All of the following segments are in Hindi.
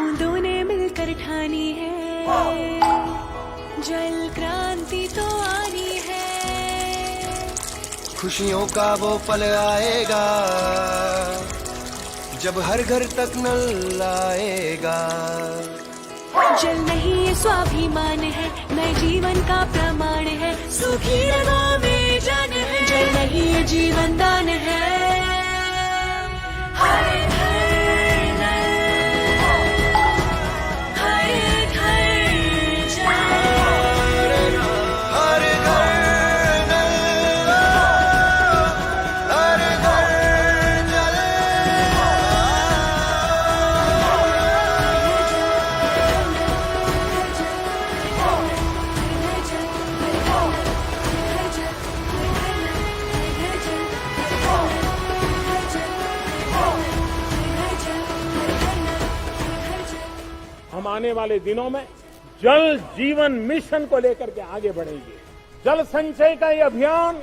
बूंदों ने मिलकर ठानी है, जल क्रांति तो आनी है। खुशियों का वो पल आएगा जब हर घर तक नल आएगा। जल नहीं ये स्वाभिमान है, नए जीवन का प्रमाण है, सुखी रगों में जान है। जल नहीं ये जीवन दान है, हर घर नल, हर घर जल, हर घर नल, हर घर जल। हम आने वाले दिनों में जल जीवन मिशन को लेकर के आगे बढ़ेंगे। जल संचय का ये अभियान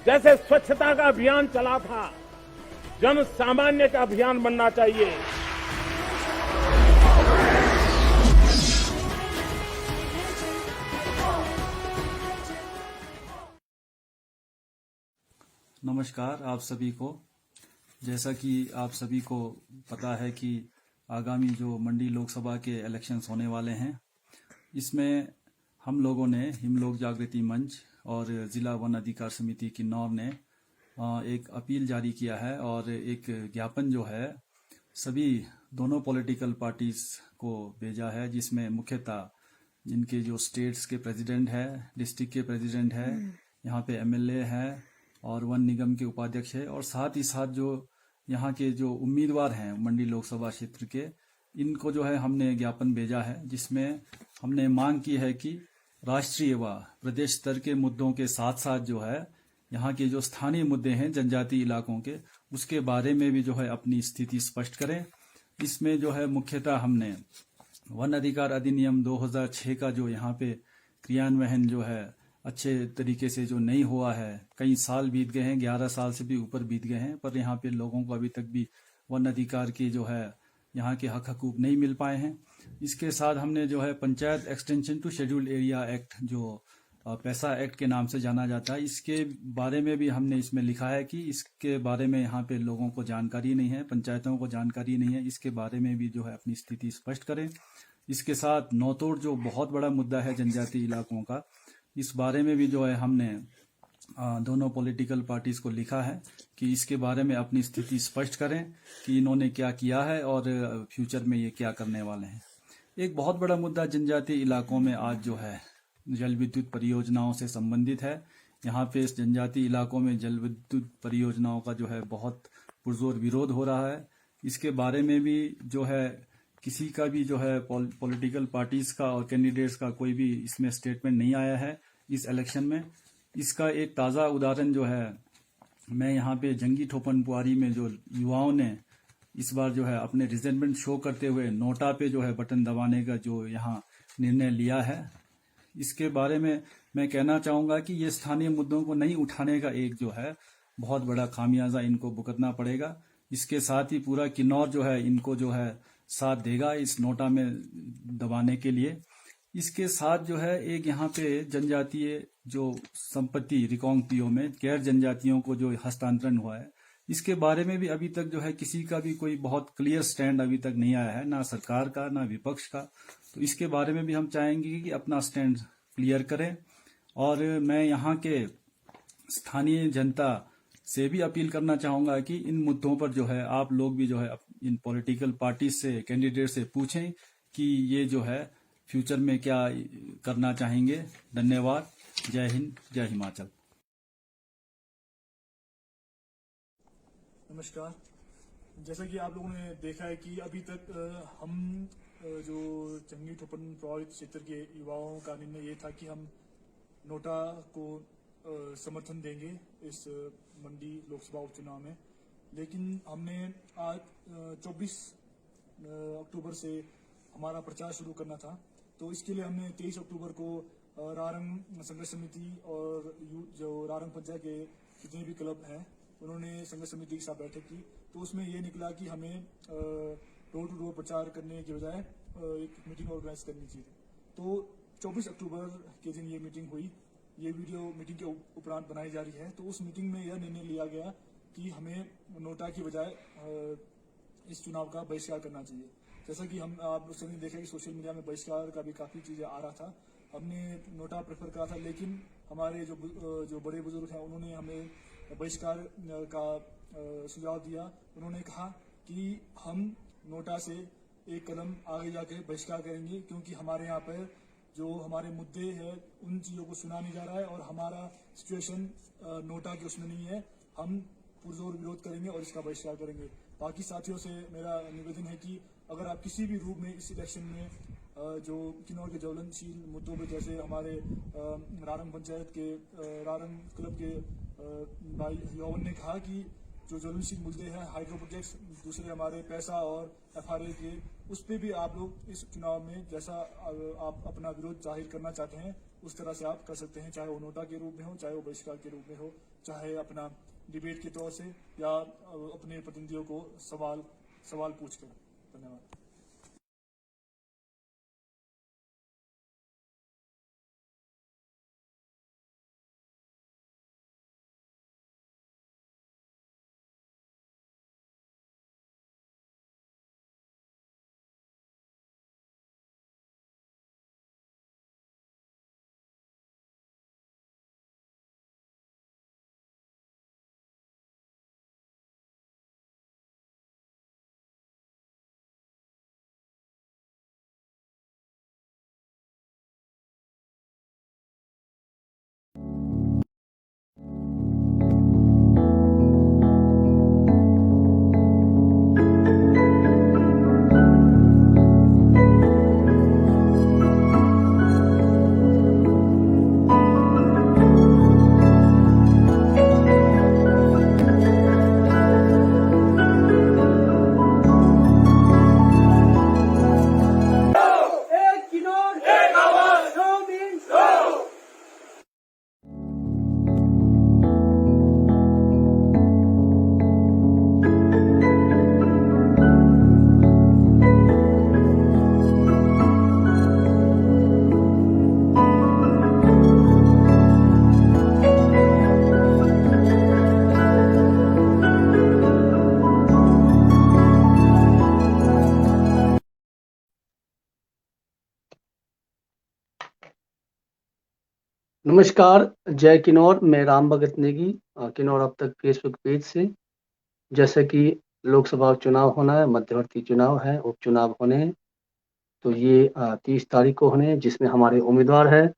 जैसे स्वच्छता का अभियान चला था, जन सामान्य का अभियान बनना चाहिए। नमस्कार आप सभी को। जैसा कि आप सभी को पता है कि आगामी जो मंडी लोकसभा के इलेक्शंस होने वाले हैं, इसमें हम लोगों ने हिमलोक जागृति मंच और जिला वन अधिकार समिति किन्नौर ने एक अपील जारी किया है और एक ज्ञापन जो है सभी दोनों पॉलिटिकल पार्टीज को भेजा है, जिसमें मुख्यतः जिनके जो स्टेट्स के प्रेसिडेंट है, डिस्ट्रिक्ट के प्रेसिडेंट है, यहाँ पे एमएलए है और वन निगम के उपाध्यक्ष है, और साथ ही साथ जो यहाँ के जो उम्मीदवार हैं मंडी लोकसभा क्षेत्र के, इनको जो है हमने ज्ञापन भेजा है, जिसमें हमने मांग की है कि राष्ट्रीय व प्रदेश स्तर के मुद्दों के साथ साथ जो है यहाँ के जो स्थानीय मुद्दे हैं जनजातीय इलाकों के, उसके बारे में भी जो है अपनी स्थिति स्पष्ट करें। इसमें जो है मुख्यतः हमने वन अधिकार अधिनियम 2006 का जो यहाँ पे क्रियान्वयन जो है अच्छे तरीके से जो नहीं हुआ है, कई साल बीत गए हैं, 11 साल से भी ऊपर बीत गए हैं, पर यहाँ पे लोगों को अभी तक भी वन अधिकार के जो है यहाँ के हक हकूक नहीं मिल पाए हैं। इसके साथ हमने जो है panchayat extension to scheduled area act, जो पैसा एक्ट के नाम से जाना जाता है, इसके बारे में भी हमने इसमें लिखा है कि इसके बारे में यहाँ पे लोगों को जानकारी नहीं है, पंचायतों को जानकारी नहीं है, इसके बारे में भी जो है अपनी स्थिति स्पष्ट करें। इसके साथ नौतोड़ जो बहुत बड़ा मुद्दा है जनजातीय इलाकों का, इस बारे में भी जो है हमने दोनों पॉलिटिकल पार्टीज को लिखा है कि इसके बारे में अपनी स्थिति स्पष्ट करें कि इन्होंने क्या किया है और फ्यूचर में ये क्या करने वाले हैं। एक बहुत बड़ा मुद्दा जनजातीय इलाकों में आज जो है जल विद्युत परियोजनाओं से संबंधित है। यहाँ पे इस जनजातीय इलाकों में जल विद्युत परियोजनाओं का जो है बहुत पुरजोर विरोध हो रहा है। इसके बारे में भी जो है किसी का भी जो है पॉलिटिकल पार्टीज का और कैंडिडेट्स का कोई भी इसमें स्टेटमेंट नहीं आया है इस इलेक्शन में। इसका एक ताज़ा उदाहरण जो है मैं यहाँ पे जंगी ठोपन पुआरी में जो युवाओं ने इस बार जो है अपने रिजेंटमेंट शो करते हुए नोटा पे जो है बटन दबाने का जो यहाँ निर्णय लिया है, इसके बारे में मैं कहना चाहूँगा कि ये स्थानीय मुद्दों को नहीं उठाने का एक जो है बहुत बड़ा खामियाजा इनको भुगतना पड़ेगा। इसके साथ ही पूरा किन्नौर जो है इनको जो है साथ देगा इस नोटा में दबाने के लिए। इसके साथ जो है एक यहाँ पे जनजातीय जो संपत्ति रिकांगपिओ में गैर जनजातियों को जो हस्तांतरण हुआ है, इसके बारे में भी अभी तक जो है किसी का भी कोई बहुत क्लियर स्टैंड अभी तक नहीं आया है, ना सरकार का ना विपक्ष का। तो इसके बारे में भी हम चाहेंगे कि अपना स्टैंड क्लियर करें। और मैं यहाँ के स्थानीय जनता से भी अपील करना चाहूंगा कि इन मुद्दों पर जो है आप लोग भी जो है इन पॉलिटिकल पार्टी से, कैंडिडेट से पूछें कि ये जो है फ्यूचर में क्या करना चाहेंगे। धन्यवाद। जय हिंद, जय हिमाचल। नमस्कार। जैसा कि आप लोगों ने देखा है कि अभी तक हम जो जंगी ठोपन प्रभावित क्षेत्र के युवाओं का निर्णय ये था कि हम नोटा को समर्थन देंगे इस मंडी लोकसभा उपचुनाव में, लेकिन हमने आज 24 अक्टूबर से हमारा प्रचार शुरू करना था। तो इसके लिए हमने 23 अक्टूबर को रारंग संघर्ष समिति और जो रारंग पंचायत के जितने भी क्लब हैं उन्होंने संघर्ष समिति के साथ बैठक की। तो उसमें ये निकला कि हमें डोर टू डोर प्रचार करने के बजाय एक मीटिंग ऑर्गेनाइज करनी चाहिए। तो 24 अक्टूबर के दिन ये मीटिंग हुई, ये वीडियो मीटिंग के उपरांत बनाई जा रही है। तो उस मीटिंग में यह निर्णय लिया गया कि हमें नोटा की बजाय इस चुनाव का बहिष्कार करना चाहिए। जैसा कि आप सभी ने देखा कि सोशल मीडिया में बहिष्कार का भी काफी चीजें आ रहा था। हमने नोटा प्रेफर करा था, लेकिन हमारे जो बड़े बुजुर्ग हैं उन्होंने हमें बहिष्कार का सुझाव दिया। उन्होंने कहा कि हम नोटा से एक कदम आगे जाके बहिष्कार करेंगे, क्योंकि हमारे यहाँ पर जो हमारे मुद्दे हैं उन चीजों को सुना नहीं जा रहा है और हमारा सिचुएशन नोटा की उसमें नहीं है। हम पुरजोर विरोध करेंगे और इसका बहिष्कार करेंगे। बाकी साथियों से मेरा निवेदन है कि अगर आप किसी भी रूप में इस इलेक्शन में जो किन्नौर के ज्वलनशील मुद्दों में, जैसे हमारे रारंग पंचायत के रारंग क्लब के भाई यौवन ने कहा कि जो ज्वलनशील मुद्दे हैं हाइड्रो प्रोजेक्ट्स, दूसरे हमारे पैसा और FRA के, उस पर भी आप लोग इस चुनाव में जैसा आप अपना विरोध जाहिर करना चाहते हैं उस तरह से आप कर सकते हैं, चाहे वो नोटा के रूप में हो, चाहे वो बहिष्कार के रूप में हो, चाहे अपना डिबेट के तौर से या अपने प्रतिनिधियों को सवाल पूछकर। धन्यवाद। नमस्कार, जय किन्नौर। मैं राम भगत नेगी, किन्नौर अब तक फेसबुक पेज से। जैसे कि लोकसभा चुनाव होना है, मध्यवर्ती चुनाव है, उपचुनाव होने हैं, तो ये 30 तारीख को होने हैं, जिसमें हमारे उम्मीदवार है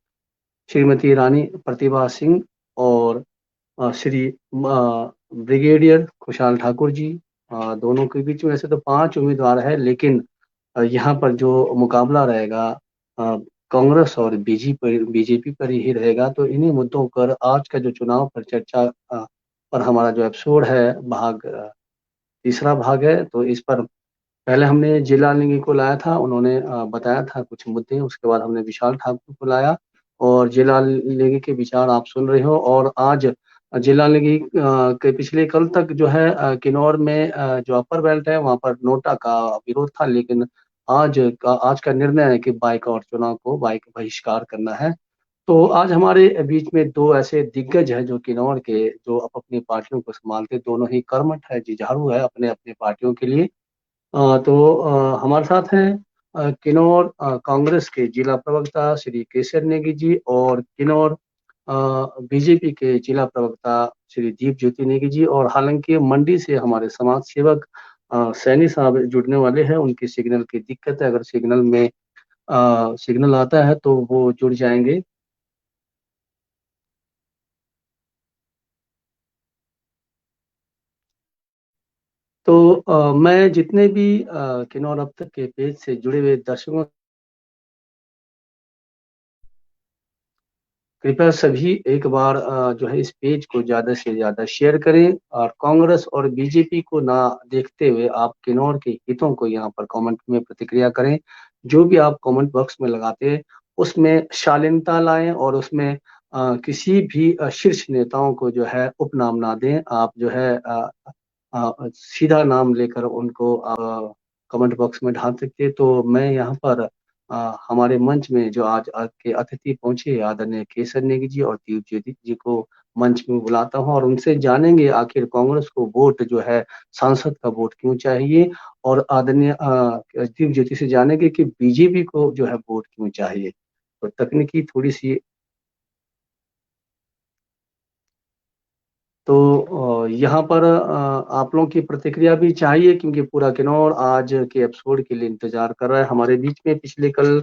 श्रीमती रानी प्रतिभा सिंह और श्री ब्रिगेडियर खुशहाल ठाकुर जी। दोनों के बीच में ऐसे तो 5 उम्मीदवार है, लेकिन यहाँ पर जो मुकाबला रहेगा कांग्रेस और बीजेपी पर ही रहेगा। तो इन्हीं मुद्दों पर आज का जो चुनाव पर चर्चा पर हमारा जो एपिसोड है, तीसरा भाग है। तो इस पर पहले हमने जिला लिंगी को लाया था, उन्होंने बताया था कुछ मुद्दे। उसके बाद हमने विशाल ठाकुर को लाया और जिला लिंगी के विचार आप सुन रहे हो। और आज जिला लिंगी के पिछले कल तक जो है किन्नौर में जो अपर बेल्ट है वहाँ पर नोटा का विरोध था, लेकिन आज का निर्णय है कि चुनाव को बहिष्कार करना है। तो आज हमारे बीच में 2 ऐसे दिग्गज हैं जो किन्नौर के, जो अपनी पार्टियों को संभालते, दोनों ही कर्मठ है, जुझारू है अपने अपने पार्टियों के लिए। तो हमारे साथ हैं किन्नौर कांग्रेस के जिला प्रवक्ता श्री केसर नेगी जी और किन्नौर बीजेपी के जिला प्रवक्ता श्री दीप ज्योति नेगी जी। और हालांकि मंडी से हमारे समाज सेवक सैनी साहब जुड़ने वाले हैं, उनकी सिग्नल की दिक्कत है। अगर सिग्नल आता है तो वो जुड़ जाएंगे। तो मैं जितने भी किन्नौर अब तक के पेज से जुड़े हुए दर्शकों, कृपया सभी एक बार जो है इस पेज को ज्यादा से ज्यादा शेयर करें और कांग्रेस और बीजेपी को ना देखते हुए आप किन्नौर के हितों को यहाँ पर कमेंट में प्रतिक्रिया करें। जो भी आप कमेंट बॉक्स में लगाते हैं उसमें शालीनता लाएं और उसमें किसी भी शीर्ष नेताओं को जो है उपनाम ना दें। आप जो है सीधा नाम लेकर उनको कमेंट बॉक्स में डाल सकते हैं। तो मैं यहाँ पर हमारे मंच में जो आज के अतिथि पहुंचे आदरणीय केसर नेगी जी और दीप ज्योति जी को मंच में बुलाता हूं और उनसे जानेंगे आखिर कांग्रेस को वोट जो है सांसद का वोट क्यों चाहिए, और आदरणीय दीप ज्योति से जानेंगे कि बीजेपी को जो है वोट क्यों चाहिए। तो तकनीकी थोड़ी सी, तो यहाँ पर आप लोगों की प्रतिक्रिया भी चाहिए क्योंकि पूरा किन्नौर आज के एपिसोड के लिए इंतजार कर रहा है। हमारे बीच में पिछले कल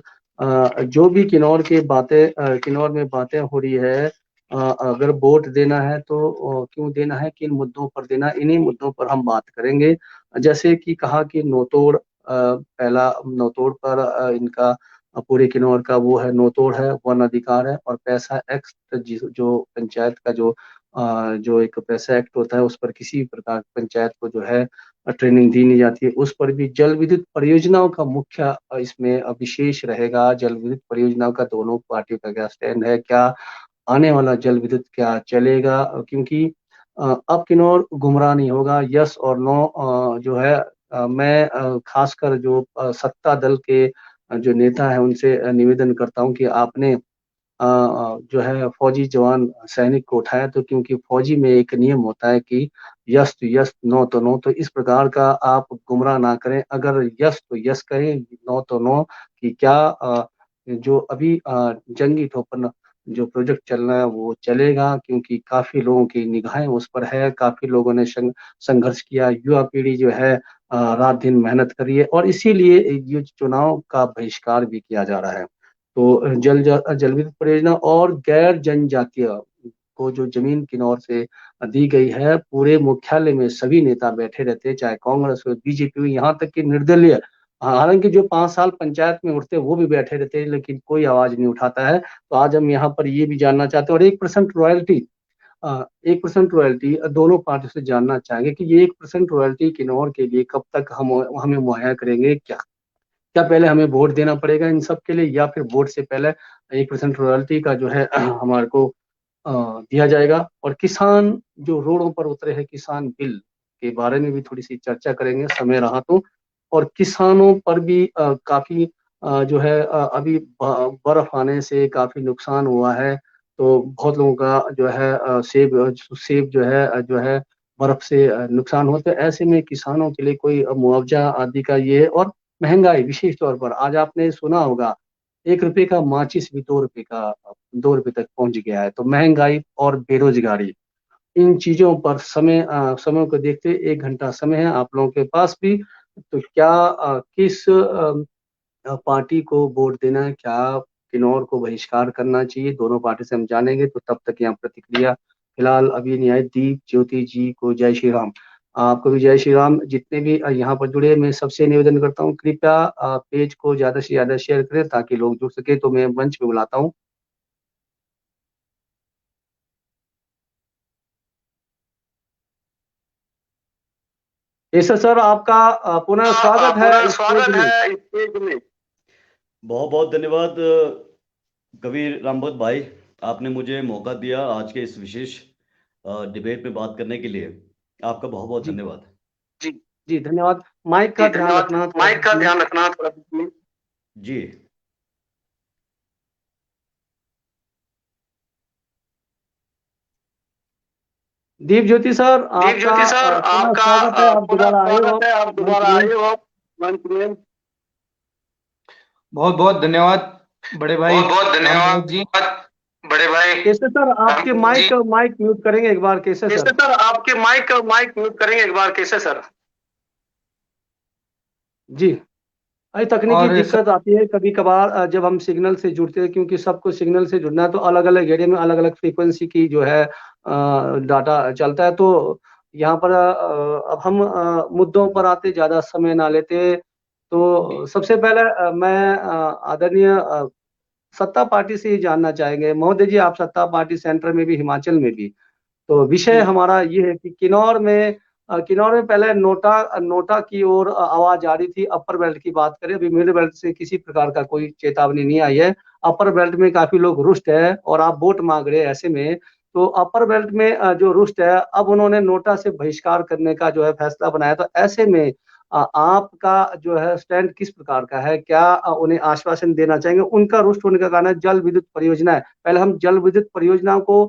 जो भी किन्नौर के बातें किन्नौर में बातें हो रही है, अगर वोट देना है तो क्यों देना है, किन मुद्दों पर देना, इन्हीं मुद्दों पर हम बात करेंगे। जैसे कि कहा कि नौतोड़, पहला नौतोड़ पर इनका पूरे किन्नौर का वो है, नौतोड़ है, वन अधिकार है और पैसा एक्ट जो पंचायत का जो एक पैसा एक्ट होता है उस पर किसी भी प्रकार पंचायत को जो है ट्रेनिंग दी नहीं जाती है। उस पर भी जल विद्युत परियोजनाओं का मुख्य इसमें विशेष रहेगा। जल विद्युत परियोजनाओं का दोनों पार्टियों का क्या स्टैंड है, क्या आने वाला जल विद्युत क्या चलेगा, क्योंकि अब किन्नौर गुमराह नहीं होगा। यस और नो जो है, मैं खासकर जो सत्ता दल के जो नेता है उनसे निवेदन करता हूं कि आपने जो है फौजी जवान सैनिक को उठाया, तो क्योंकि फौजी में एक नियम होता है कि यस तो यस, नो तो नो, तो इस प्रकार का आप गुमराह ना करें। अगर यस तो यस कहें, नो तो नो, कि क्या जो अभी जंगी ठोपन जो प्रोजेक्ट चल रहा है वो चलेगा, क्योंकि काफी लोगों की निगाहें उस पर है, काफी लोगों ने संघर्ष किया, युवा पीढ़ी जो है रात दिन मेहनत कर रही है और इसीलिए ये चुनाव का बहिष्कार भी किया जा रहा है। तो जल विद्युत परियोजना और गैर जनजातीय को जो जमीन किन्नौर से दी गई है, पूरे मुख्यालय में सभी नेता बैठे रहते हैं, चाहे कांग्रेस हो, बीजेपी हो, यहाँ तक कि निर्दलीय, हालांकि जो 5 साल पंचायत में उठते वो भी बैठे रहते हैं, लेकिन कोई आवाज नहीं उठाता है। तो आज हम यहाँ पर ये भी जानना चाहते हैं, और 1% रॉयल्टी 1% रॉयल्टी दोनों पार्टियों से जानना चाहेंगे कि ये 1% रॉयल्टी किन्नौर के लिए कब तक हमें मुहैया करेंगे। क्या पहले हमें वोट देना पड़ेगा इन सब के लिए, या फिर वोट से पहले 1% रॉयल्टी का जो है हमारे को दिया जाएगा। और किसान जो रोडों पर उतरे हैं, किसान बिल के बारे में भी थोड़ी सी चर्चा करेंगे समय रहा तो। और किसानों पर भी काफी जो है अभी बर्फ आने से काफी नुकसान हुआ है, तो बहुत लोगों का जो है सेब जो है बर्फ से नुकसान होते हैं। ऐसे में किसानों के लिए कोई मुआवजा आदि का ये है। और महंगाई, विशेष तौर पर आज आपने सुना होगा 1 रुपए का माचिस भी 2 रुपए तक पहुंच गया है। तो महंगाई और बेरोजगारी, इन चीजों पर समय को देखते 1 घंटा समय है आप लोगों के पास भी, तो क्या किस पार्टी को वोट देना है, क्या किन्नौर को बहिष्कार करना चाहिए, दोनों पार्टी से हम जानेंगे। तो तब तक यहाँ प्रतिक्रिया फिलहाल अभी नहीं आई। दीप ज्योति जी को जय श्री राम, आपको भी जय श्री राम। जितने भी यहाँ पर जुड़े, मैं सबसे निवेदन करता हूँ कृपया पेज को ज्यादा से ज्यादा शेयर करें ताकि लोग जुड़ सके। तो मैं मंच पे बुलाता हूँ। सर आपका पुनः स्वागत है इस पेज में। बहुत बहुत धन्यवाद कबीर रामभद्र भाई, आपने मुझे मौका दिया आज के इस विशेष डिबेट में बात करने के लिए। आपका बहुत बहुत धन्यवाद। जी धन्यवाद। माइक का ध्यान रखना थोड़ा जी। दीप ज्योति सर आपका स्वागत है, आप दोबारा आए हो मंच में। बहुत बहुत धन्यवाद बड़े भाई, जी। कैसे सर आपके माइक म्यूट करेंगे एक बार, कैसे सर आपके माइक म्यूट करेंगे एक बार, कैसे सर। जी, अरे तकनीकी दिक्कत आती है कभी कभार जब हम सिग्नल से जुड़ते हैं, क्योंकि सबको सिग्नल से जुड़ना है तो अलग अलग एरिया में अलग अलग फ्रीक्वेंसी की जो है डाटा चलता है। तो यहाँ पर अब हम मुद्दों पर आते, ज्यादा समय ना लेते। तो सबसे पहले मैं आदरणीय सत्ता पार्टी से ही जानना चाहेंगे, महोदय जी आप सत्ता पार्टी सेंटर में भी हिमाचल में भी, तो विषय हमारा ये है कि किन्नौर में पहले नोटा की ओर आवाज आ रही थी। अपर बेल्ट की बात करें, अभी मिडिल बेल्ट से किसी प्रकार का कोई चेतावनी नहीं आई है। अपर बेल्ट में काफी लोग रुष्ट है और आप वोट मांग रहे हैं। ऐसे में तो अपर बेल्ट में जो रुष्ट है, अब उन्होंने नोटा से बहिष्कार करने का जो है फैसला बनाया। तो ऐसे में आपका जो है स्टैंड किस प्रकार का है, क्या उन्हें आश्वासन देना चाहेंगे? उनका रुष्ट होने का कारण है जल विद्युत परियोजना है। पहले हम जल विद्युत परियोजनाओं को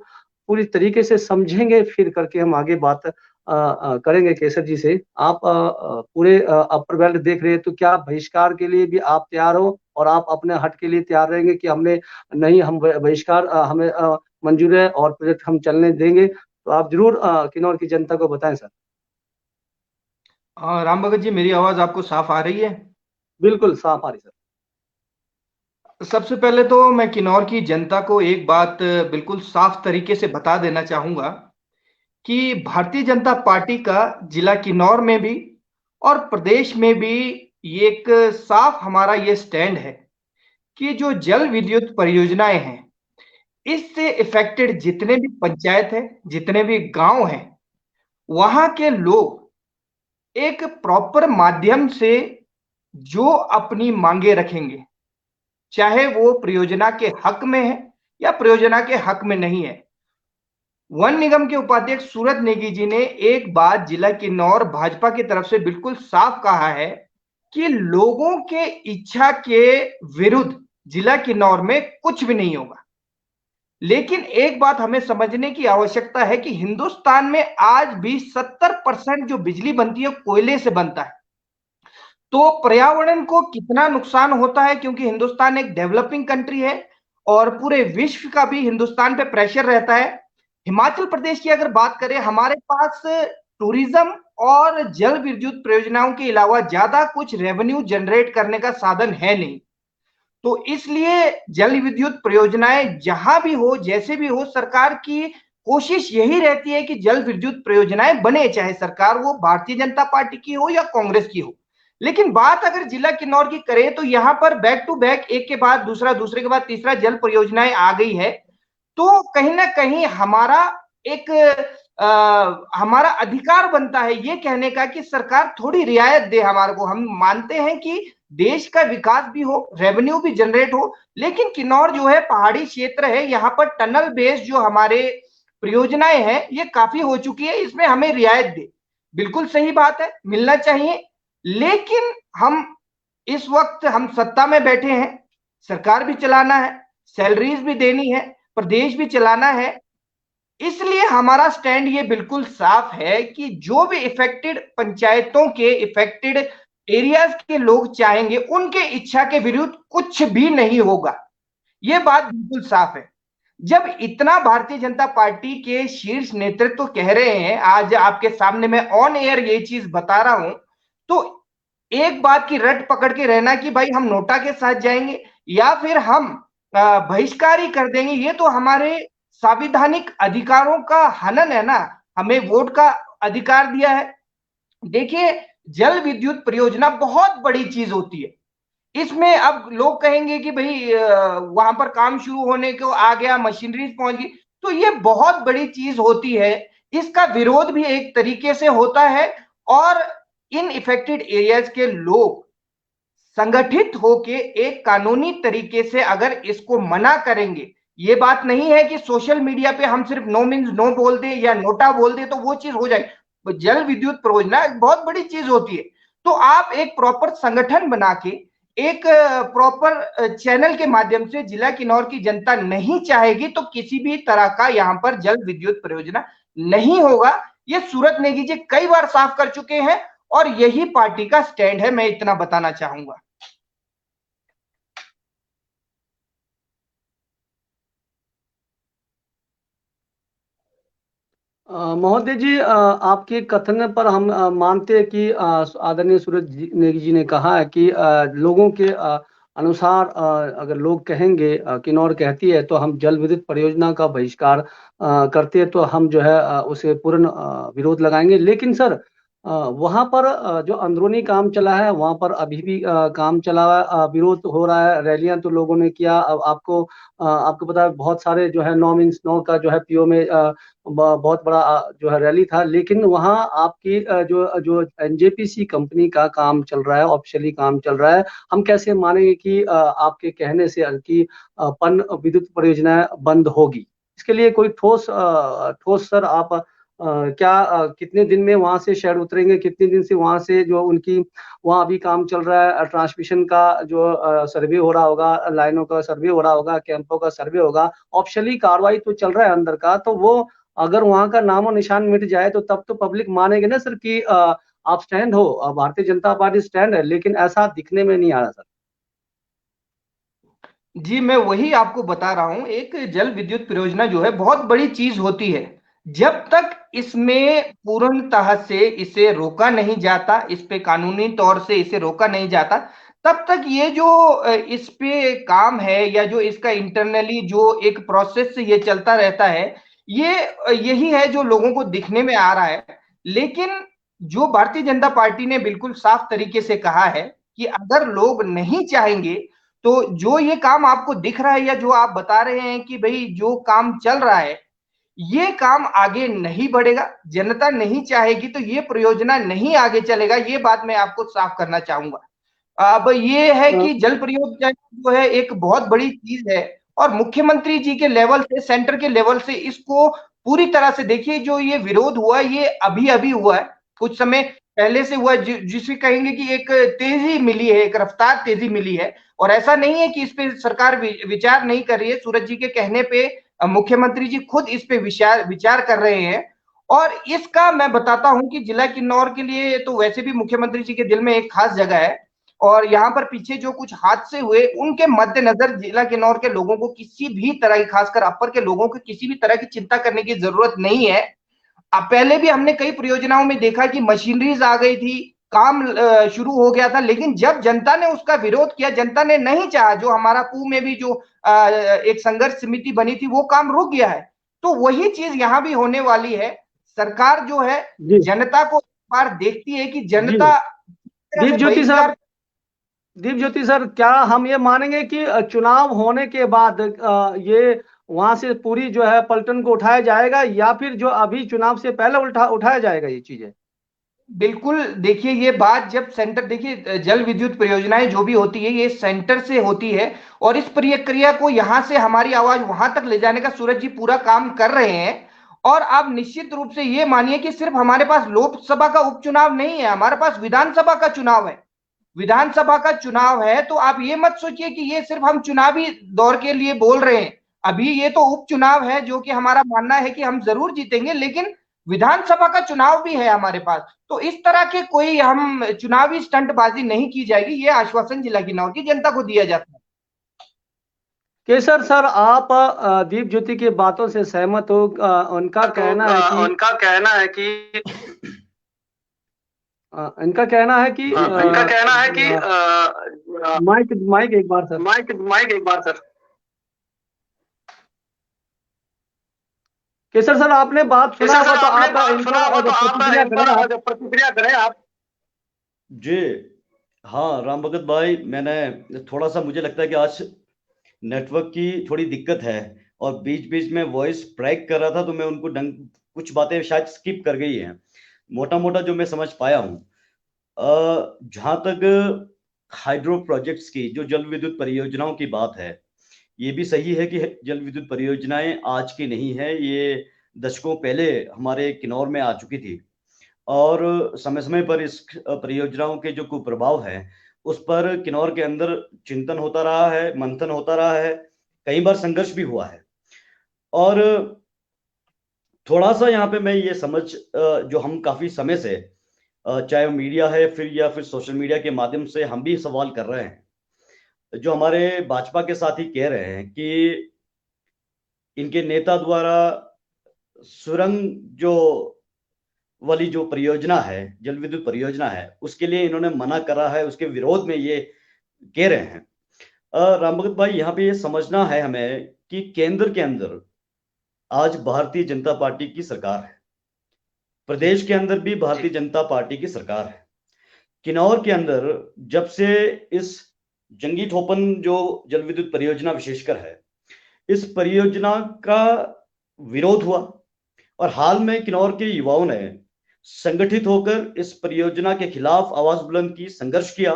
पूरी तरीके से समझेंगे, फिर करके हम आगे बात करेंगे। केसर जी से आप पूरे अपर बेल्ट देख रहे हैं, तो क्या बहिष्कार के लिए भी आप तैयार हो और आप अपने हट के लिए तैयार रहेंगे कि हमने नहीं, हम बहिष्कार हमें मंजूर है और प्रोजेक्ट हम चलने देंगे? तो आप जरूर किन्नौर की जनता को बताएं सर। राम भगत जी, मेरी आवाज आपको साफ आ रही है? बिल्कुल साफ आ रही सर। सबसे पहले तो मैं किन्नौर की जनता को एक बात बिल्कुल साफ तरीके से बता देना चाहूंगा कि भारतीय जनता पार्टी का जिला किन्नौर में भी और प्रदेश में भी ये एक साफ हमारा ये स्टैंड है कि जो जल विद्युत परियोजनाएं हैं, इससे इफेक्टेड जितने भी पंचायत है, जितने भी गांव हैं, वहां के लोग एक प्रॉपर माध्यम से जो अपनी मांगे रखेंगे, चाहे वो परियोजना के हक में है या परियोजना के हक में नहीं है। वन निगम के उपाध्यक्ष सूरज नेगी जी ने एक बात जिला किन्नौर भाजपा की तरफ से बिल्कुल साफ कहा है कि लोगों के इच्छा के विरुद्ध जिला किन्नौर में कुछ भी नहीं होगा। लेकिन एक बात हमें समझने की आवश्यकता है कि हिंदुस्तान में आज भी 70% जो बिजली बनती है कोयले से बनता है। तो पर्यावरण को कितना नुकसान होता है, क्योंकि हिंदुस्तान एक डेवलपिंग कंट्री है और पूरे विश्व का भी हिंदुस्तान पे प्रेशर रहता है। हिमाचल प्रदेश की अगर बात करें, हमारे पास टूरिज्म और जल विद्युत परियोजनाओं के अलावा ज्यादा कुछ रेवेन्यू जनरेट करने का साधन है नहीं। तो इसलिए जल विद्युत परियोजनाएं जहां भी हो, जैसे भी हो, सरकार की कोशिश यही रहती है कि जल विद्युत परियोजनाएं बने, चाहे सरकार वो भारतीय जनता पार्टी की हो या कांग्रेस की हो। लेकिन बात अगर जिला किन्नौर की करें तो यहाँ पर बैक टू बैक, एक के बाद दूसरा, दूसरे के बाद तीसरा जल परियोजनाएं आ गई है। तो कहीं ना कहीं हमारा एक हमारा अधिकार बनता है ये कहने का कि सरकार थोड़ी रियायत दे हमारे को। हम मानते हैं कि देश का विकास भी हो, रेवेन्यू भी जनरेट हो, लेकिन किन्नौर जो है पहाड़ी क्षेत्र है, यहाँ पर टनल बेस्ड जो हमारे परियोजनाएं हैं ये काफी हो चुकी है, इसमें हमें रियायत दे। बिल्कुल सही बात है, मिलना चाहिए। लेकिन हम इस वक्त हम सत्ता में बैठे हैं, सरकार भी चलाना है, सैलरीज भी देनी है, प्रदेश भी चलाना है। इसलिए हमारा स्टैंड ये बिल्कुल साफ है कि जो भी इफेक्टेड पंचायतों के, इफेक्टेड एरियाज के लोग चाहेंगे, उनके इच्छा के विरुद्ध कुछ भी नहीं होगा। ये बात बिल्कुल साफ है। जब इतना भारतीय जनता पार्टी के शीर्ष नेतृत्व कह रहे हैं, आज आपके सामने मैं ऑन एयर ये चीज बता रहा हूं, तो एक बात की रट पकड़ के रहना कि भाई हम नोटा के साथ जाएंगे या फिर हम बहिष्कार ही कर देंगे, ये तो हमारे संवैधानिक अधिकारों का हनन है ना। हमें वोट का अधिकार दिया है। देखिए, जल विद्युत परियोजना बहुत बड़ी चीज होती है। इसमें अब लोग कहेंगे कि भाई वहां पर काम शुरू होने को आ गया, मशीनरीज पहुंच गई, तो ये बहुत बड़ी चीज होती है। इसका विरोध भी एक तरीके से होता है और इन इफेक्टेड एरियाज के लोग संगठित होके एक कानूनी तरीके से अगर इसको मना करेंगे, ये बात नहीं है कि सोशल मीडिया पे हम सिर्फ नो मीन्स नो बोल दे या नोटा बोल दे तो वो चीज हो जाए। जल विद्युत परियोजना बहुत बड़ी चीज होती है। तो आप एक प्रॉपर संगठन बना के, एक प्रॉपर चैनल के माध्यम से, जिला किन्नौर की जनता नहीं चाहेगी तो किसी भी तरह का यहाँ पर जल विद्युत परियोजना नहीं होगा। ये सूरज नेगी जी कई बार साफ कर चुके हैं और यही पार्टी का स्टैंड है, मैं इतना बताना चाहूंगा। महोदय जी, आपके कथन पर हम मानते हैं कि आदरणीय सूरज नेगी जी ने कहा है कि लोगों के अनुसार अगर लोग कहेंगे, किन्नौर कहती है, तो हम जल विद्युत परियोजना का बहिष्कार करते हैं, तो हम जो है उसे पूर्ण विरोध लगाएंगे। लेकिन सर, वहां पर जो अंदरूनी काम चला है, वहां पर अभी भी काम चला हुआ है, विरोध हो रहा है, रैलियां तो लोगों ने किया। अब आपको पता है, बहुत सारे जो है 9 मीन्स 9 का जो है पीओ में बहुत बड़ा जो है रैली था। लेकिन वहां आपकी जो जो एनजेपीसी कंपनी का काम चल रहा है, ऑफिशियली काम चल रहा है। हम कैसे मानेंगे कि आपके कहने से कि पन विद्युत परियोजना बंद होगी? इसके लिए कोई ठोस सर आप क्या कितने दिन में वहां से शेड उतरेंगे, कितने दिन से वहां से जो उनकी वहां अभी काम चल रहा है, ट्रांसमिशन का जो सर्वे हो रहा होगा, लाइनों का सर्वे हो रहा होगा, कैंपों का सर्वे होगा, ऑफिशियली कार्रवाई तो चल रहा है अंदर का, तो वो अगर वहां का नामो निशान मिट जाए तो तब तो पब्लिक मानेगी ना सर कि आप स्टैंड हो, भारतीय जनता पार्टी स्टैंड है, लेकिन ऐसा दिखने में नहीं आ रहा सर। जी, मैं वही आपको बता रहा हूं, एक जल विद्युत परियोजना जो है बहुत बड़ी चीज होती है। जब तक इसमें पूर्णतः से इसे रोका नहीं जाता, इस पे कानूनी तौर से इसे रोका नहीं जाता, तब तक ये जो इस पे काम है या जो इसका इंटरनली जो एक प्रोसेस से ये चलता रहता है, ये यही है जो लोगों को दिखने में आ रहा है। लेकिन जो भारतीय जनता पार्टी ने बिल्कुल साफ तरीके से कहा है कि अगर लोग नहीं चाहेंगे तो जो ये काम आपको दिख रहा है या जो आप बता रहे हैं कि भाई जो काम चल रहा है ये काम आगे नहीं बढ़ेगा, जनता नहीं चाहेगी तो ये परियोजना नहीं आगे चलेगा, ये बात मैं आपको साफ करना चाहूंगा। अब ये है कि जल परियोजना जो है एक बहुत बड़ी चीज है और मुख्यमंत्री जी के लेवल से, सेंटर के लेवल से इसको पूरी तरह से देखिए, जो ये विरोध हुआ ये अभी अभी हुआ है, कुछ समय पहले से हुआ, जिसे कहेंगे कि एक तेजी मिली है, एक रफ्तार तेजी मिली है। और ऐसा नहीं है कि इस पे सरकार विचार नहीं कर रही है, सूरज जी के कहने पे मुख्यमंत्री जी खुद इस पे विचार कर रहे हैं। और इसका मैं बताता हूं कि जिला किन्नौर के लिए तो वैसे भी मुख्यमंत्री जी के दिल में एक खास जगह है, और यहाँ पर पीछे जो कुछ हादसे हुए उनके मद्देनजर जिला किन्नौर के लोगों को किसी भी तरह की, खासकर अपर के लोगों को किसी भी तरह की चिंता करने की जरूरत नहीं है। अब पहले भी हमने कई परियोजनाओं में देखा कि मशीनरीज आ गई थी, काम शुरू हो गया था, लेकिन जब जनता ने उसका विरोध किया, जनता ने नहीं चाहा, जो हमारा पू में भी जो एक संघर्ष समिति बनी थी वो काम रुक गया है। तो वही चीज यहाँ भी होने वाली है। सरकार जो है जनता को एक बार देखती है कि जनता दीप ज्योति सर, क्या हम ये मानेंगे कि चुनाव होने के बाद ये वहां से पूरी जो है पलटन को उठाया जाएगा, या फिर जो अभी चुनाव से पहले उठाया जाएगा ये चीजें? बिल्कुल, देखिए ये बात जब सेंटर, देखिए जल विद्युत परियोजनाएं जो भी होती है ये सेंटर से होती है, और इस प्रक्रिया को यहां से हमारी आवाज वहां तक ले जाने का सूरज जी पूरा काम कर रहे हैं। और आप निश्चित रूप से ये मानिए कि सिर्फ हमारे पास लोकसभा का उपचुनाव नहीं है, हमारे पास विधानसभा का चुनाव है। विधानसभा का चुनाव है तो आप ये मत सोचिए कि ये सिर्फ हम चुनावी दौर के लिए बोल रहे हैं, अभी ये तो उपचुनाव है जो कि हमारा मानना है कि हम जरूर जीतेंगे, लेकिन विधानसभा का चुनाव भी है हमारे पास। तो इस तरह के कोई हम चुनावी स्टंटबाजी नहीं की जाएगी, ये आश्वासन जिला किन्नौर की जनता को दिया जाता है। केसर सर, आप दीप ज्योति की बातों से सहमत हो? उनका कहना है कि इनका कहना है कि माइक एक बार सर। केसर सर, आपने बात सुना हो तो आप प्रतिक्रिया करें आप। जी हाँ राम भगत भाई, मैंने थोड़ा सा, मुझे लगता है कि आज नेटवर्क की थोड़ी दिक्कत है और बीच बीच में वॉइस ब्रेक कर रहा था, तो मैं उनको कुछ बातें शायद स्किप कर गई हैं। मोटा मोटा जो मैं समझ पाया हूँ, जहां तक हाइड्रो प्रोजेक्ट्स की, जो जल विद्युत परियोजनाओं की बात है, ये भी सही है कि जल विद्युत परियोजनाएं आज की नहीं है, ये दशकों पहले हमारे किन्नौर में आ चुकी थी, और समय समय पर इस परियोजनाओं के जो कुप्रभाव है उस पर किन्नौर के अंदर चिंतन होता रहा है, मंथन होता रहा है, कई बार संघर्ष भी हुआ है। और थोड़ा सा यहाँ पे मैं ये समझ, जो हम काफी समय से, चाहे वो मीडिया है फिर या फिर सोशल मीडिया के माध्यम से हम भी सवाल कर रहे हैं, जो हमारे भाजपा के साथी कह रहे हैं कि इनके नेता द्वारा सुरंग जो वाली जो परियोजना है, जल विद्युत परियोजना है, उसके लिए इन्होंने मना करा है, उसके विरोध में ये कह रहे हैं। राम भगत भाई, यहाँ पे ये समझना है हमें कि केंद्र के अंदर आज भारतीय जनता पार्टी की सरकार है, प्रदेश के अंदर भी भारतीय जनता पार्टी की सरकार है। किन्नौर के अंदर जब से इस जंगी ठोपन जो जल विद्युत परियोजना विशेषकर है, इस परियोजना का विरोध हुआ, और हाल में किन्नौर के युवाओं ने संगठित होकर इस परियोजना के खिलाफ आवाज बुलंद की, संघर्ष किया,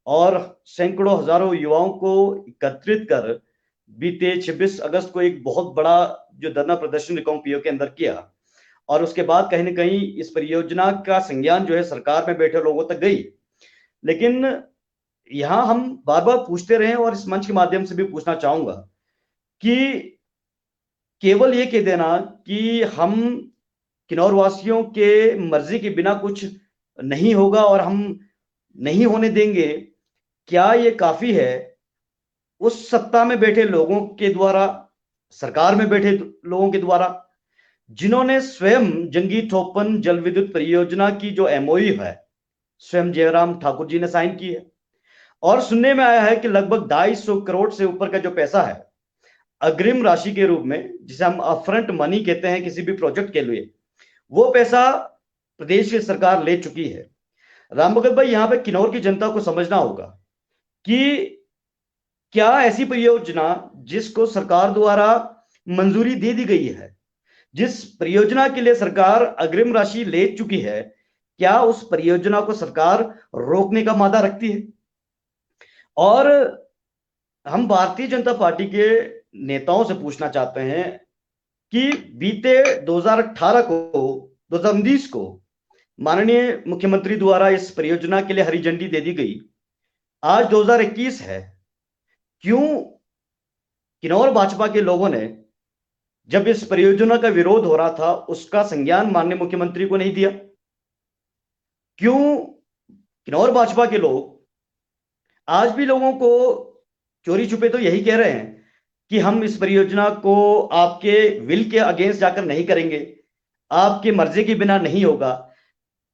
और सैकड़ों हजारों युवाओं को एकत्रित कर बीते 26 अगस्त को एक बहुत बड़ा जो धरना प्रदर्शन रिकांग पीओ के अंदर किया, और उसके बाद कहीं ना कहीं इस परियोजना का संज्ञान जो है सरकार में बैठे लोगों तक गई। लेकिन यहां हम बार बार पूछते रहे और इस मंच के माध्यम से भी पूछना चाहूंगा कि केवल ये कह देना कि हम किन्नौर वासियों के मर्जी के बिना कुछ नहीं होगा और हम नहीं होने देंगे, क्या ये काफी है? उस सत्ता में बैठे लोगों के द्वारा, सरकार में बैठे लोगों के द्वारा, जिन्होंने स्वयं जंगी ठोपन जल विद्युत परियोजना की जो एमओयू है स्वयं जयराम ठाकुर जी ने साइन की है, और सुनने में आया है कि लगभग 250 करोड़ से ऊपर का जो पैसा है अग्रिम राशि के रूप में, जिसे हम अपफ्रंट मनी कहते हैं किसी भी प्रोजेक्ट के लिए, वो पैसा प्रदेश की सरकार ले चुकी है। राम भगत भाई, यहां पे किन्नौर की जनता को समझना होगा कि क्या ऐसी परियोजना जिसको सरकार द्वारा मंजूरी दे दी गई है, जिस परियोजना के लिए सरकार अग्रिम राशि ले चुकी है, क्या उस परियोजना को सरकार रोकने का मादा रखती है? और हम भारतीय जनता पार्टी के नेताओं से पूछना चाहते हैं कि बीते 2019 को माननीय मुख्यमंत्री द्वारा इस परियोजना के लिए हरी झंडी दे दी गई। आज 2021 है, क्यों किन्नौर भाजपा के लोगों ने जब इस परियोजना का विरोध हो रहा था उसका संज्ञान माननीय मुख्यमंत्री को नहीं दिया? क्यों किन्नौर भाजपा के लोग आज भी लोगों को चोरी छुपे तो यही कह रहे हैं कि हम इस परियोजना को आपके विल के अगेंस्ट जाकर नहीं करेंगे, आपके मर्जी के बिना नहीं होगा?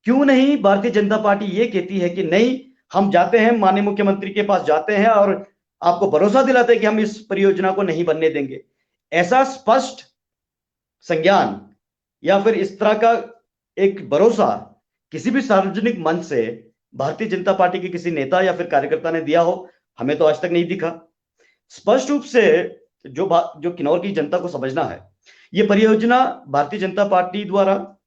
क्यों नहीं भारतीय जनता पार्टी ये कहती है कि नहीं, हम जाते हैं माननीय मुख्यमंत्री के पास जाते हैं और आपको भरोसा दिलाते हैं कि हम इस परियोजना को नहीं बनने देंगे? ऐसा स्पष्ट संज्ञान या फिर इस तरह का एक भरोसा किसी भी सार्वजनिक मंच से भारतीय जनता पार्टी के किसी नेता या फिर कार्यकर्ता ने दिया हो? हमें तो आज तक नहीं दिखा। स्पष्ट रूप से जो किन्नौर की जनता को समझना है, ये परियोजना भारतीय जनता पार्टी द्वारा,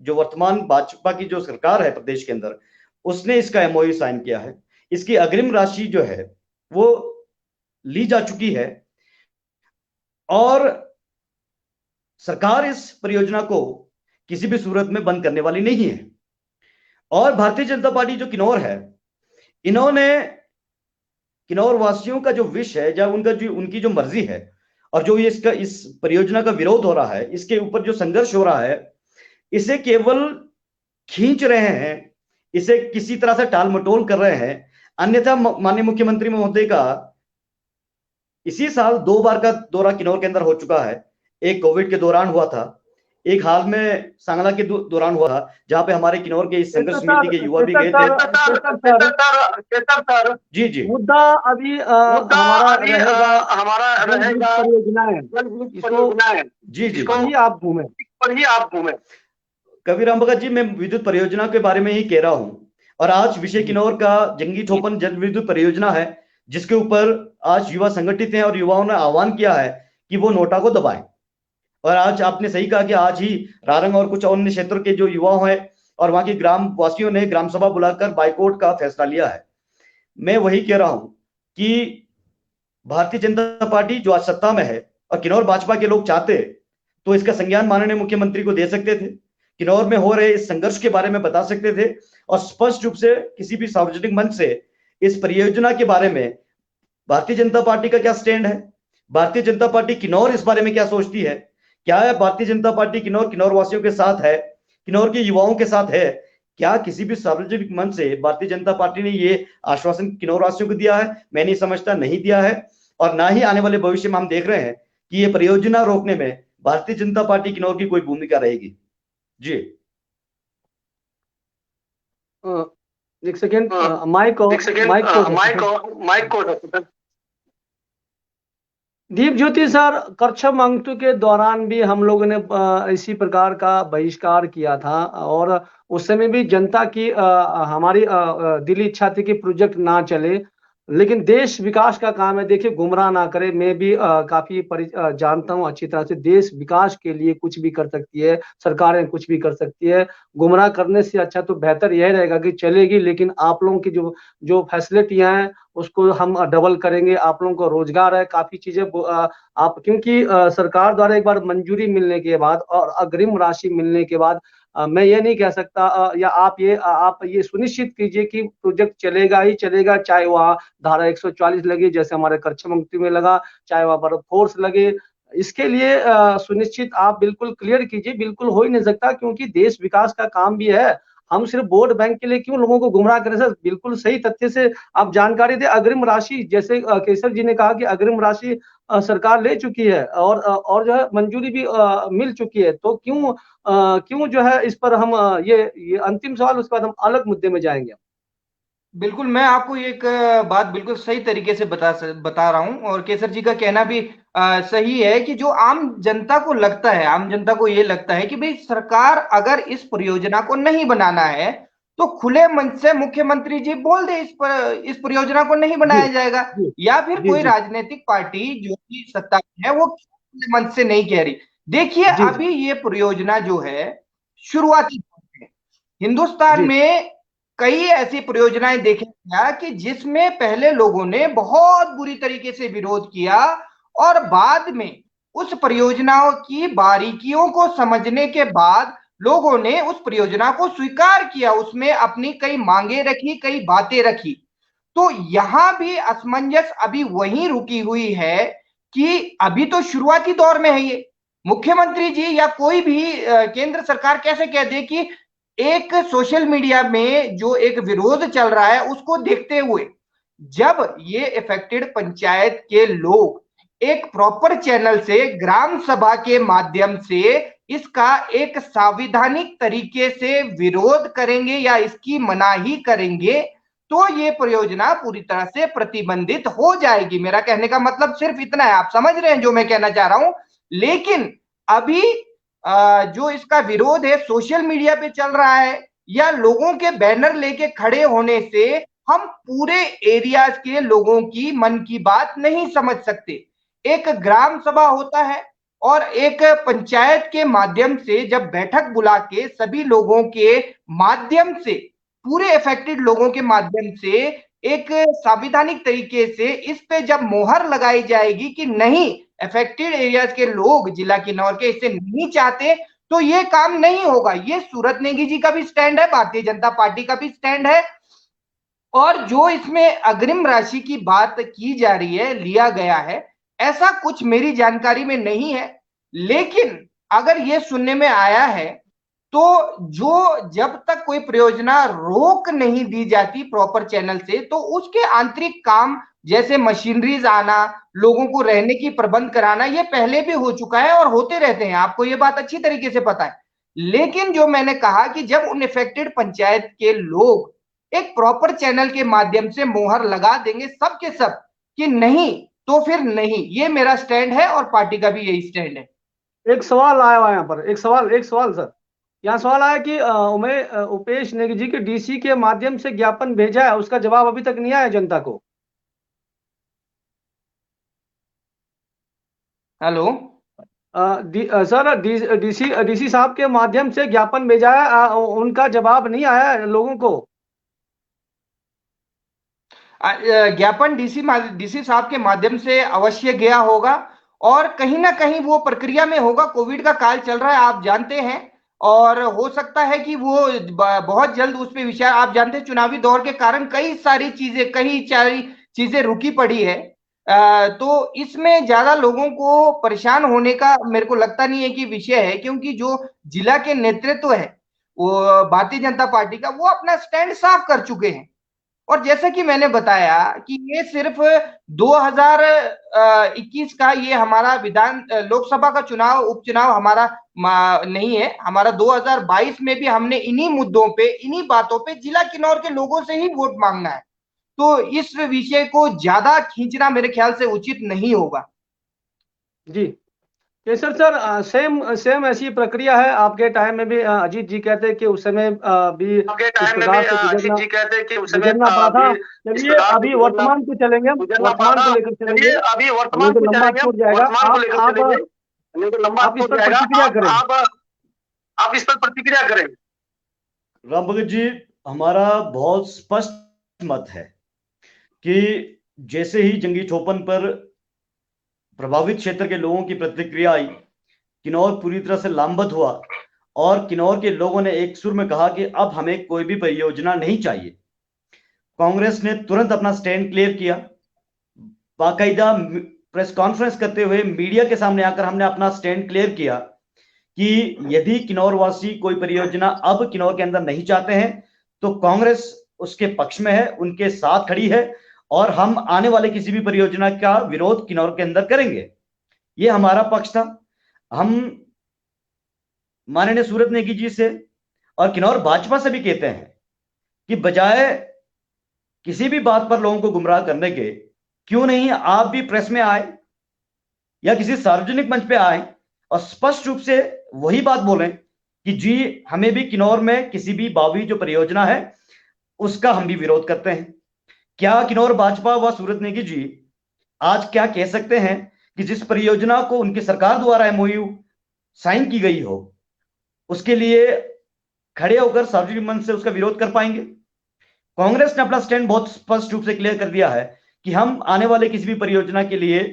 जो वर्तमान भाजपा की जो सरकार है प्रदेश के अंदर, उसने इसका एमओयू साइन किया है। इसकी अग्रिम राशि जो है वो ली जा चुकी है और सरकार इस परियोजना को किसी भी सूरत में बंद करने वाली नहीं है। और भारतीय जनता पार्टी जो किन्नौर है, इन्होंने किन्नौर वासियों का जो विश है, जब उनकी जो मर्जी है और जो इस परियोजना का विरोध हो रहा है, इसके ऊपर जो संघर्ष हो रहा है, इसे केवल खींच रहे हैं, इसे किसी तरह से टाल मटोल कर रहे हैं। अन्यथा माननीय मुख्यमंत्री महोदय का इसी साल 2 बार का दौरा किन्नौर के अंदर हो चुका है। एक कोविड के दौरान हुआ था, एक हाल में सांगला के दौरान हुआ था, जहां पे हमारे किन्नौर के इस संघर्ष समिति के युवा भी गए थे। जी जी, मुद्दा अभी हमारा रहेगा परियोजना है, जी जी, आप घूमे। कविराम भगत जी, मैं विद्युत परियोजना के बारे में ही कह रहा हूं। और आज विषय किन्नौर का जंगी ठोपन जल विद्युत परियोजना है, जिसके ऊपर आज युवा संगठित हैं और युवाओं ने आह्वान किया है कि वो नोटा को दबाएं। और आज आपने सही कहा कि आज ही रारंग और कुछ अन्य क्षेत्र के जो युवा हैं और वहां के ग्राम वासियों ने ग्राम सभा बुलाकर बाइकआउट का फैसला लिया है। मैं वही कह रहा हूं कि भारतीय जनता पार्टी जो आज सत्ता में है और किन्नौर भाजपा के लोग चाहते तो इसका संज्ञान माननीय मुख्यमंत्री को दे सकते थे, किन्नौर में हो रहे इस संघर्ष के बारे में बता सकते थे और स्पष्ट रूप से किसी भी सार्वजनिक मंच से इस परियोजना के बारे में भारतीय जनता पार्टी का क्या स्टैंड है, भारतीय जनता पार्टी किन्नौर इस बारे में क्या सोचती है, क्या है भारतीय जनता पार्टी किन्नौर वासियों के साथ है, किन्नौर के युवाओं के साथ है? क्या किसी भी सार्वजनिक मंच से भारतीय जनता पार्टी ने ये आश्वासन किन्नौर वासियों को दिया है? मैं नहीं समझता, नहीं दिया है। और ना ही आने वाले भविष्य में हम देख रहे हैं कि ये परियोजना रोकने में भारतीय जनता पार्टी किन्नौर की कोई भूमिका रहेगी। जी, एक सेकेंड, माइक को दीप ज्योति सर, करछम अंगतु के दौरान भी हम लोगों ने इसी प्रकार का बहिष्कार किया था और उस समय भी जनता की हमारी दिली इच्छा थी कि प्रोजेक्ट ना चले, लेकिन देश विकास का काम है। देखिए, गुमराह ना करे, मैं भी काफी जानता हूँ अच्छी तरह से। देश विकास के लिए कुछ भी कर सकती है, सरकारें कुछ भी कर सकती है। गुमराह करने से अच्छा तो बेहतर यह रहेगा कि चलेगी, लेकिन आप लोगों की जो जो फैसिलिटियां हैं उसको हम डबल करेंगे। आप लोगों को रोजगार है, काफी चीजें आप, क्योंकि सरकार द्वारा एक बार मंजूरी मिलने के बाद और अग्रिम राशि मिलने के बाद मैं ये नहीं कह सकता, या आप ये सुनिश्चित कीजिए कि प्रोजेक्ट चलेगा ही चलेगा, चाहे वहाँ धारा 144 लगे जैसे हमारे करछम मुक्ति में लगा, चाहे वहाँ पर फोर्स लगे। इसके लिए सुनिश्चित आप बिल्कुल क्लियर कीजिए। बिल्कुल हो ही नहीं सकता, क्योंकि देश विकास का काम भी है। हम सिर्फ वोट बैंक के लिए क्यों लोगों को गुमराह करें सर? बिल्कुल सही तथ्य से आप जानकारी दे। अग्रिम राशि, जैसे केसर जी ने कहा कि अग्रिम राशि सरकार ले चुकी है और जो है मंजूरी भी मिल चुकी है, तो क्यों जो है इस पर हम ये अंतिम सवाल, उसके बाद हम अलग मुद्दे में जाएंगे। बिल्कुल, मैं आपको एक बात बिल्कुल सही तरीके से बता रहा हूं, और केसर जी का कहना भी सही है कि जो आम जनता को लगता है, आम जनता को ये लगता है कि भाई सरकार अगर इस परियोजना को नहीं बनाना है तो खुले मन से मुख्यमंत्री जी बोल दे इस परियोजना को नहीं बनाया जाएगा, जी या फिर जी कोई जी राजनीतिक पार्टी जो कि सत्ता में है वो खुले मन से नहीं कह रही। देखिए, जी अभी ये परियोजना जो है शुरुआती दौर में हिंदुस्तान जी में कई ऐसी परियोजनाएं देखा गया कि जिसमें पहले लोगों ने बहुत बुरी तरीके से विरोध किया, और बाद में उस परियोजनाओं की बारीकियों को समझने के बाद लोगों ने उस परियोजना को स्वीकार किया, उसमें अपनी कई मांगे रखी, कई बातें रखी। तो यहां भी असमंजस अभी वहीं रुकी हुई है कि अभी तो शुरुआती दौर में है ये। मुख्यमंत्री जी या कोई भी केंद्र सरकार कैसे कह दे कि एक सोशल मीडिया में जो एक विरोध चल रहा है उसको देखते हुए जब ये इफेक्टेड पंचायत के लोग एक प्रॉपर चैनल से, ग्राम सभा के माध्यम से इसका एक संवैधानिक तरीके से विरोध करेंगे या इसकी मनाही करेंगे, तो ये परियोजना पूरी तरह से प्रतिबंधित हो जाएगी। मेरा कहने का मतलब सिर्फ इतना है, आप समझ रहे हैं जो मैं कहना चाह रहा हूं। लेकिन अभी जो इसका विरोध है सोशल मीडिया पे चल रहा है, या लोगों के बैनर लेके खड़े होने से हम पूरे एरियाज के लोगों की मन की बात नहीं समझ सकते। एक ग्राम सभा होता है और एक पंचायत के माध्यम से जब बैठक बुला के सभी लोगों के माध्यम से, पूरे अफेक्टेड लोगों के माध्यम से एक संवैधानिक तरीके से इस पे जब मोहर लगाई जाएगी कि नहीं, अफेक्टेड एरियाज के लोग जिला किन्नौर के इसे नहीं चाहते, तो ये काम नहीं होगा। ये सूरत नेगी जी का भी स्टैंड है, भारतीय जनता पार्टी का भी स्टैंड है। और जो इसमें अग्रिम राशि की बात की जा रही है, लिया गया है, ऐसा कुछ मेरी जानकारी में नहीं है। लेकिन अगर ये सुनने में आया है तो जो जब तक कोई परियोजना रोक नहीं दी जाती प्रॉपर चैनल से, तो उसके आंतरिक काम जैसे मशीनरीज आना, लोगों को रहने की प्रबंध कराना, ये पहले भी हो चुका है और होते रहते हैं, आपको ये बात अच्छी तरीके से पता है। लेकिन जो मैंने कहा कि जब उन इफेक्टेड पंचायत के लोग एक प्रॉपर चैनल के माध्यम से मोहर लगा देंगे सब के सब कि नहीं, तो फिर नहीं। ये मेरा स्टैंड है और पार्टी का भी यही स्टैंड है। एक सवाल आया हुआ है यहाँ पर, एक सवाल सर। यहाँ सवाल आया कि उपेश नेगी जी के डीसी के माध्यम से ज्ञापन भेजा है, उसका जवाब अभी तक नहीं आया जनता को। हेलो सर, डीसी साहब के माध्यम से ज्ञापन भेजा है, उनका जवाब नहीं आया है लोगों को। ज्ञापन डीसी साहब के माध्यम से अवश्य गया होगा, और कहीं ना कहीं वो प्रक्रिया में होगा। कोविड का काल चल रहा है, आप जानते हैं, और हो सकता है कि वो बहुत जल्द उस पर विचार, आप जानते हैं चुनावी दौर के कारण कई सारी चीजें रुकी पड़ी है। तो इसमें ज्यादा लोगों को परेशान होने का मेरे को लगता नहीं है कि विषय है, क्योंकि जो जिला के नेतृत्व है वो भारतीय जनता पार्टी का, वो अपना स्टैंड साफ कर चुके हैं। और जैसा कि मैंने बताया कि ये सिर्फ 2021 का ये हमारा लोकसभा का चुनाव, उपचुनाव हमारा नहीं है। हमारा 2022 में भी हमने इन्हीं मुद्दों पे, इन्हीं बातों पे जिला किन्नौर के लोगों से ही वोट मांगना है। तो इस विषय को ज्यादा खींचना मेरे ख्याल से उचित नहीं होगा। जी, केसर सर, सेम सेम ऐसी प्रक्रिया है आपके टाइम में भी। अजीत जी कहते हैं कि उस समय भी आपके इस टाइम में प्रकार भी से अजीत जी कहते हैं कि उस समय गुजरना पड़ा था। भी इस चलिए प्रकार से अभी वर्तमान पे चलेंगे, हम गुजरना पड़ा वर्तमान था। को लेकर चलिए चलेंगे, अभी नहीं वर्तमान तो को लंबा चलेंगे, छूट जाएगा। वर्तमान को लेकर चलेंगे, नहीं तो लंबा आप इस छूट पर जाएगा। प्रतिक्रिया करें। आप इस पर प्रतिक्रिया करें। राम भगत जी, हमारा बहुत स्पष्ट मत है कि जैसे ही जंगी ठोपन पर प्रभावित क्षेत्र के लोगों की प्रतिक्रिया आई, किन्नौर पूरी तरह से लामबंद हुआ और किन्नौर के लोगों ने एक सुर में कहा कि अब हमें कोई भी परियोजना नहीं चाहिए। कांग्रेस ने तुरंत अपना स्टैंड क्लियर किया, बाकायदा प्रेस कॉन्फ्रेंस करते हुए मीडिया के सामने आकर हमने अपना स्टैंड क्लियर किया कि यदि किन्नौर वासी कोई परियोजना अब किन्नौर के अंदर नहीं चाहते हैं तो कांग्रेस उसके पक्ष में है, उनके साथ खड़ी है और हम आने वाले किसी भी परियोजना का विरोध किन्नौर के अंदर करेंगे। ये हमारा पक्ष था। हम माननीय सूरत नेगी जी से और किन्नौर भाजपा से भी कहते हैं कि बजाय किसी भी बात पर लोगों को गुमराह करने के, क्यों नहीं आप भी प्रेस में आए या किसी सार्वजनिक मंच पे आए और स्पष्ट रूप से वही बात बोलें कि जी हमें भी किन्नौर में किसी भी बावी जो परियोजना है उसका हम भी विरोध करते हैं। क्या किन्नौर भाजपा व सूरत नेगी जी आज क्या कह सकते हैं कि जिस परियोजना को उनकी सरकार द्वारा एमओयू साइन की गई हो उसके लिए खड़े होकर सार्वजनिक मंच से उसका विरोध कर पाएंगे? कांग्रेस ने अपना स्टैंड बहुत स्पष्ट रूप से क्लियर कर दिया है कि हम आने वाले किसी भी परियोजना के लिए,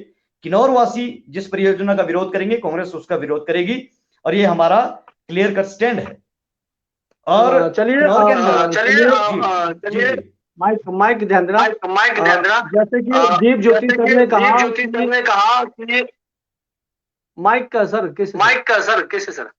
किन्नौर वासी जिस परियोजना का विरोध करेंगे कांग्रेस उसका विरोध करेगी और ये हमारा क्लियर कट स्टैंड है। और चलिए माइक ध्यान देना। जैसे कि दीप ज्योति सर ने कहा कि माइक का सर कैसे सर?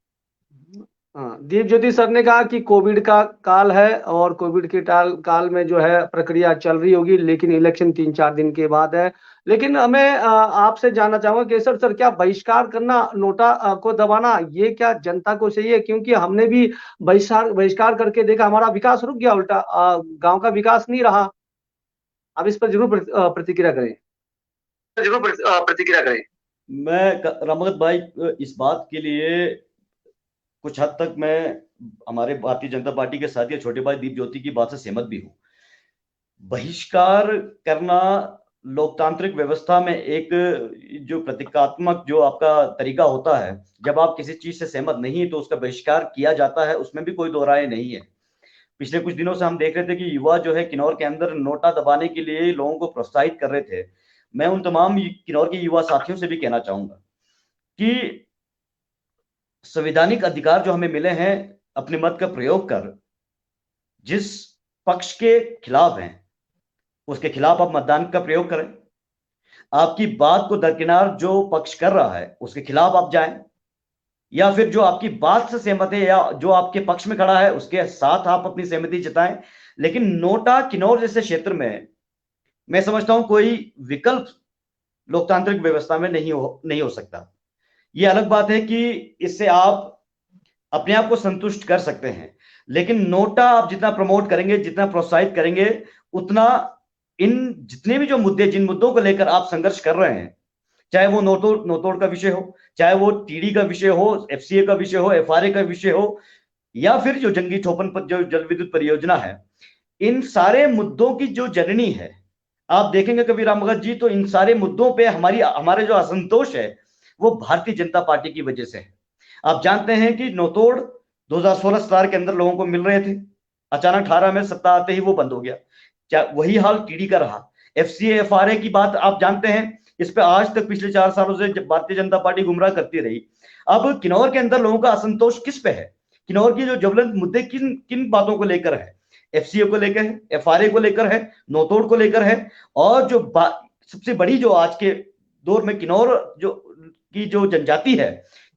हाँ, दीप ज्योति सर ने कहा कि कोविड का काल है और कोविड के काल में जो है प्रक्रिया चल रही होगी, लेकिन इलेक्शन 3-4 दिन के बाद है। लेकिन हमें आपसे जानना चाहूंगा केसर सर, क्या बहिष्कार करना, नोटा को दबाना, ये क्या जनता को चाहिए? क्योंकि हमने भी बहिष्कार करके देखा, हमारा विकास रुक गया, उल्टा गांव का विकास नहीं रहा। आप इस पर जरूर प्रतिक्रिया करें। मैं रामगत भाई इस बात के लिए कुछ हद तक मैं हमारे भारतीय जनता पार्टी के साथ या छोटे भाई दीप ज्योति की बात से सहमत भी हूं। बहिष्कार करना लोकतांत्रिक व्यवस्था में एक जो प्रतीकात्मक जो आपका तरीका होता है, जब आप किसी चीज से सहमत नहीं तो उसका बहिष्कार किया जाता है, उसमें भी कोई दो राय नहीं है। पिछले कुछ दिनों से हम देख रहे थे कि युवा जो है किन्नौर के अंदर नोटा दबाने के लिए लोगों को प्रोत्साहित कर रहे थे। मैं उन तमाम किन्नौर के युवा साथियों से भी कहना चाहूंगा कि संवैधानिक अधिकार जो हमें मिले हैं अपने मत का प्रयोग कर जिस पक्ष के खिलाफ हैं उसके खिलाफ आप मतदान का प्रयोग करें। आपकी बात को दरकिनार जो पक्ष कर रहा है उसके खिलाफ आप जाएं, या फिर जो आपकी बात से सहमत है या जो आपके पक्ष में खड़ा है उसके साथ आप अपनी सहमति जताएं। लेकिन नोटा किन्नौर जैसे क्षेत्र में मैं समझता हूं कोई विकल्प लोकतांत्रिक व्यवस्था में नहीं हो सकता। ये अलग बात है कि इससे आप अपने आप को संतुष्ट कर सकते हैं, लेकिन नोटा आप जितना प्रमोट करेंगे, जितना प्रोत्साहित करेंगे, उतना इन जितने भी जो मुद्दे, जिन मुद्दों को लेकर आप संघर्ष कर रहे हैं, चाहे वो नोतोड़ का विषय हो, चाहे वो टीडी का विषय हो, एफसीए का विषय हो, एफआरए का विषय हो, या फिर जो जंगी ठोपन पर जो जल विद्युत परियोजना है, इन सारे मुद्दों की जो जननी है, आप देखेंगे कभी राम भगत जी, तो इन सारे मुद्दों पे हमारे जो असंतोष है वो भारतीय जनता पार्टी की वजह से है। आप जानते हैं कि नोतोड़ 2016-17 के अंदर लोगों को मिल रहे थे, अचानक 18 में सत्ता आते ही वो बंद हो गया। वही हाल टीडी का रहा। एफसीए एफआरए की बात आप जानते हैं, इस पे आज तक पिछले 4 सालों से भारतीय जनता पार्टी गुमराह करती रही। अब किन्नौर के अंदर लोगों का असंतोष किस पे है? किन्नौर की जो ज्वलंत मुद्दे किन बातों को लेकर है? एफसीए को लेकर है, एफआरए को लेकर है, नोतोड़ को लेकर है, और जो सबसे बड़ी जो आज के दौर में किन्नौर की जो जनजाति है,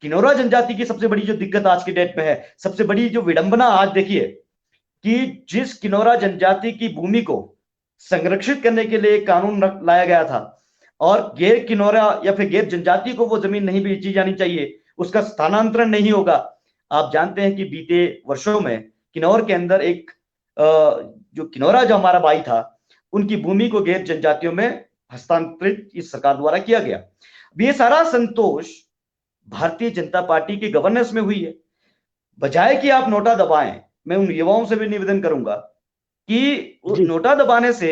किन्नौरा जनजाति की सबसे बड़ी जो दिक्कत आज के डेट में है, सबसे बड़ी जो विडंबना आज देखिए कि जिस किन्नौरा जनजाति की भूमि को संरक्षित करने के लिए एक कानून लाया गया था और गैर किन्नौरा या फिर गैर जनजाति को वो जमीन नहीं बेची जानी चाहिए, उसका स्थानांतरण नहीं होगा। आप जानते हैं कि बीते वर्षों में किन्नौर के अंदर एक जो किन्नौरा जो हमारा भाई था उनकी भूमि को गैर जनजातियों में हस्तांतरित इस सरकार द्वारा किया गया। ये सारा संतोष भारतीय जनता पार्टी की गवर्नेंस में हुई है। बजाय कि आप नोटा दबाएं, मैं उन युवाओं से भी निवेदन करूंगा कि जी नोटा दबाने से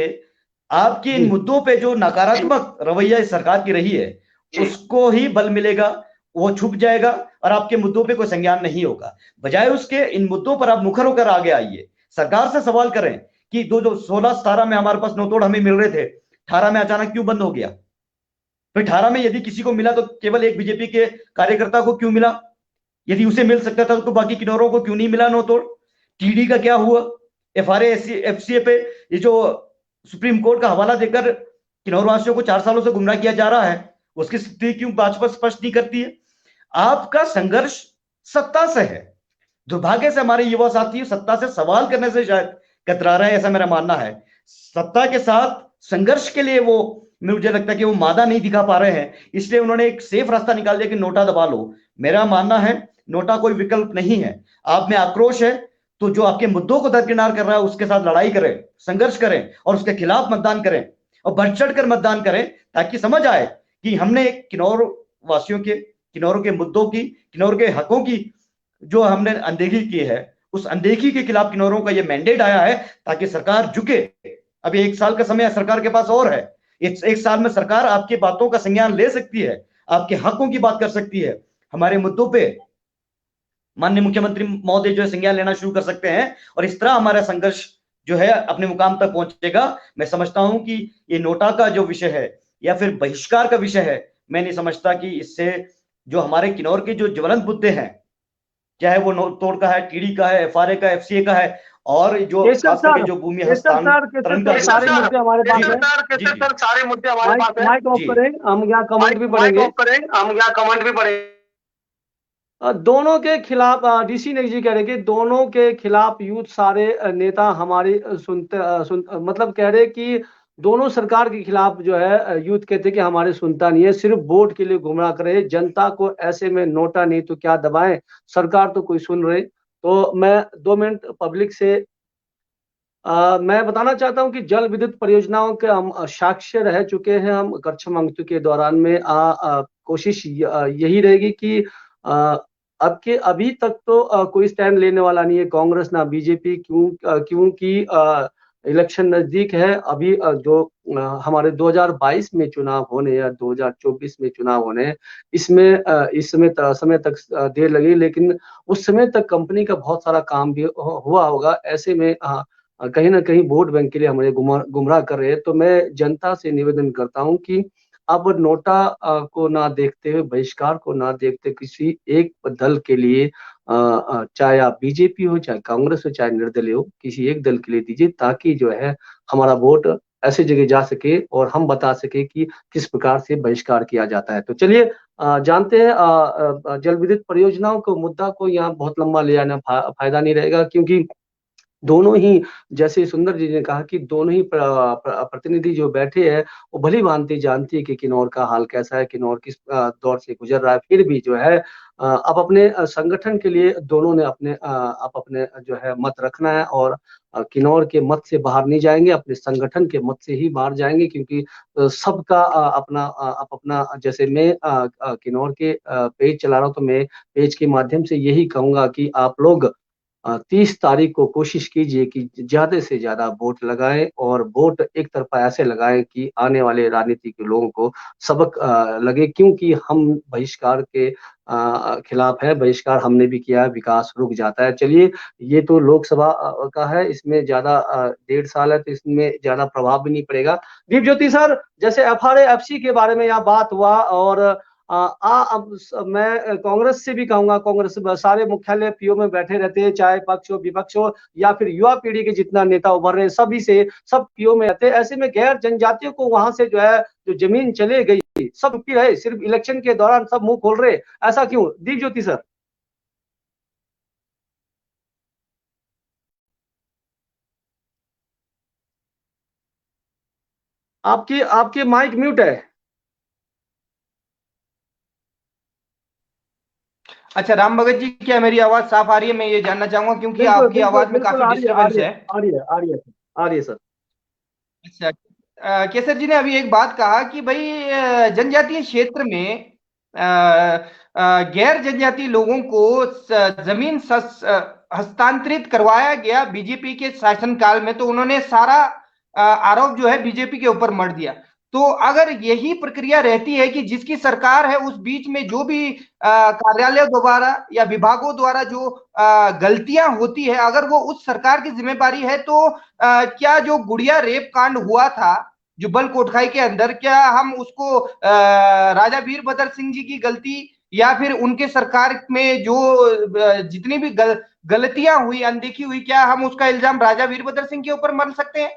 आपके इन जी मुद्दों पे जो नकारात्मक रवैया इस सरकार की रही है उसको ही बल मिलेगा, वो छुप जाएगा और आपके मुद्दों पे कोई संज्ञान नहीं होगा। बजाय उसके इन मुद्दों पर आप मुखर होकर आगे आइए, सरकार से सवाल करें कि दो जो 16-17 में हमारे पास नोटोड हमें मिल रहे थे, 18 में अचानक क्यों बंद हो गया? फिर 18 में यदि किसी को मिला तो केवल एक बीजेपी के कार्यकर्ता को क्यों मिला? यदि उसे मिल सकता था तो बाकी किन्नौरों को क्यों नहीं मिला नोटोड? टीडी का क्या हुआ? एफआरए एफसीए पे ये जो सुप्रीम कोर्ट का हवाला देकर किन्नौर वासियों को 4 सालों से गुमराह किया जा रहा है, उसकी स्थिति क्यों भाजपा स्पष्ट नहीं करती है? आपका संघर्ष सत्ता से है। दुर्भाग्य से हमारे युवा साथी सत्ता से सवाल करने से शायद कतरा रहे हैं, ऐसा मेरा मानना है। सत्ता के साथ संघर्ष के लिए वो, मुझे लगता है कि वो मादा नहीं दिखा पा रहे हैं, इसलिए उन्होंने एक सेफ रास्ता निकाल दिया कि नोटा दबा लो। मेरा मानना है नोटा कोई विकल्प नहीं है। आप में आक्रोश है तो जो आपके मुद्दों को दरकिनार कर रहा है उसके साथ लड़ाई करें, संघर्ष करें और उसके खिलाफ मतदान करें और बढ़ चढ़ कर मतदान करें, ताकि समझ आए कि हमने किन्नौर वासियों के, किन्नौर के मुद्दों की, किन्नौर के हकों की जो हमने अनदेखी की है, उस अनदेखी के खिलाफ किन्नौरों का ये मैंडेट आया है ताकि सरकार झुके। अभी 1 साल का समय सरकार के पास और है। इस 1 साल में सरकार आपकी बातों का संज्ञान ले सकती है, आपके हकों की बात कर सकती है, हमारे मुद्दों पे माननीय मुख्यमंत्री महोदय जो है संज्ञान लेना शुरू कर सकते हैं और इस तरह हमारा संघर्ष जो है अपने मुकाम तक पहुंचेगा। मैं समझता हूं कि ये नोटा का जो विषय है या फिर बहिष्कार का विषय है, मैं नहीं समझता कि इससे जो हमारे किन्नौर के जो ज्वलंत मुद्दे हैं, चाहे वो नोटोड का है, टीडी का है, एफआरए का, एफसीए का है और जो खास करके जो भूमि हस्तांतरण का सारे मुद्दे हमारे पास है। सारे मुद्दे हमारे पास है। माइक ऑफ जी। करें, हम यहाँ कमेंट भी पढ़ेंगे। दोनों के खिलाफ डीसी नेगी जी कह रहे कि दोनों के खिलाफ यूथ सारे नेता हमारी मतलब कह रहे कि दोनों सरकार के खिलाफ जो है यूथ कहते कि हमारे सुनता नहीं है, सिर्फ वोट के लिए गुमराह करे जनता को। ऐसे में नोटा नहीं तो क्या दबाएं, सरकार तो कोई सुन रहे। तो मैं 2 मिनट पब्लिक से मैं बताना चाहता हूं कि जल विद्युत परियोजनाओं के हम साक्ष्य रह चुके हैं। हम करछम अंक के दौरान में कोशिश यही रहेगी कि अभी तक तो कोई स्टैंड लेने वाला नहीं है कांग्रेस ना बीजेपी, क्योंकि इलेक्शन नजदीक है। अभी जो हमारे 2022 में चुनाव होने या 2024 में चुनाव होने, इसमें इस समय तक देर लगी, लेकिन उस समय तक कंपनी का बहुत सारा काम भी हुआ होगा। ऐसे में कहीं ना कहीं वोट बैंक के लिए हमारे गुमराह कर रहे हैं। तो मैं जनता से निवेदन करता हूं कि अब नोटा को ना देखते हुए, बहिष्कार को ना देखते किसी एक दल के लिए, चाहे आप बीजेपी हो, चाहे कांग्रेस हो, चाहे निर्दलीय हो, किसी एक दल के लिए दीजिए, ताकि जो है हमारा वोट ऐसी जगह जा सके और हम बता सके कि किस प्रकार से बहिष्कार किया जाता है। तो चलिए जानते हैं जल विद्युत परियोजनाओं को, मुद्दा को यहाँ बहुत लंबा ले जाना फायदा नहीं रहेगा, क्योंकि दोनों ही, जैसे सुंदर जी ने कहा कि दोनों ही प्रतिनिधि जो बैठे हैं वो भली भांति जानती है कि किन्नौर का हाल कैसा है, किन्नौर किस दौर से गुजर रहा है। फिर भी जो है अब अपने संगठन के लिए दोनों ने अपने जो है मत रखना है और किन्नौर के मत से बाहर नहीं जाएंगे, अपने संगठन के मत से ही बाहर जाएंगे, क्योंकि सबका अपना जैसे मैं किन्नौर के पेज चला रहा हूँ, तो मैं पेज के माध्यम से यही कहूंगा कि आप लोग 30 तारीख को कोशिश कीजिए कि ज्यादा से ज्यादा वोट लगाएं और वोट एक तरफा ऐसे लगाएं कि आने वाले राजनीति के लोगों को सबक लगे, क्योंकि हम बहिष्कार के खिलाफ है। बहिष्कार हमने भी किया है, विकास रुक जाता है। चलिए, ये तो लोकसभा का है, इसमें ज्यादा 1.5 साल है, तो इसमें ज्यादा प्रभाव भी नहीं पड़ेगा। दीप ज्योति सर, जैसे एफआरए एफसी के बारे में यहाँ बात हुआ और अब मैं कांग्रेस से भी कहूंगा, कांग्रेस सारे मुख्यालय पीओ में बैठे रहते हैं, चाहे पक्ष हो विपक्ष हो या फिर युवा पीढ़ी के जितना नेता उभर रहे हैं, सभी से सब पीओ में रहते हैं। ऐसे में गैर जनजातियों को वहां से जो है जो जमीन चले गई, सब रुकी रहे, सिर्फ इलेक्शन के दौरान सब मुंह खोल रहे, ऐसा क्यों? दीप ज्योति सर, आपकी माइक म्यूट है। अच्छा राम भगत जी, क्या मेरी आवाज साफ आ रही है? मैं ये जानना चाहूंगा क्योंकि आपकी आवाज में काफी डिस्टर्बेंस है। आ रही है सर। अच्छा, केसर जी ने अभी एक बात कहा कि भाई जनजातीय क्षेत्र में गैर जनजातीय लोगों को जमीन हस्तांतरित करवाया गया बीजेपी के शासनकाल में, तो उन्होंने सारा आरोप जो है बीजेपी के ऊपर मढ़ दिया। तो अगर यही प्रक्रिया रहती है कि जिसकी सरकार है उस बीच में जो भी कार्यालयों द्वारा या विभागों द्वारा जो गलतियां होती है, अगर वो उस सरकार की जिम्मेदारी है, तो क्या जो गुड़िया रेप कांड हुआ था जुब्बल कोटखाई के अंदर, क्या हम उसको राजा वीरभद्र सिंह जी की गलती या फिर उनके सरकार में जो जितनी भी गलतियां हुई, अनदेखी हुई, क्या हम उसका इल्जाम राजा वीरभद्र सिंह के ऊपर मल सकते हैं?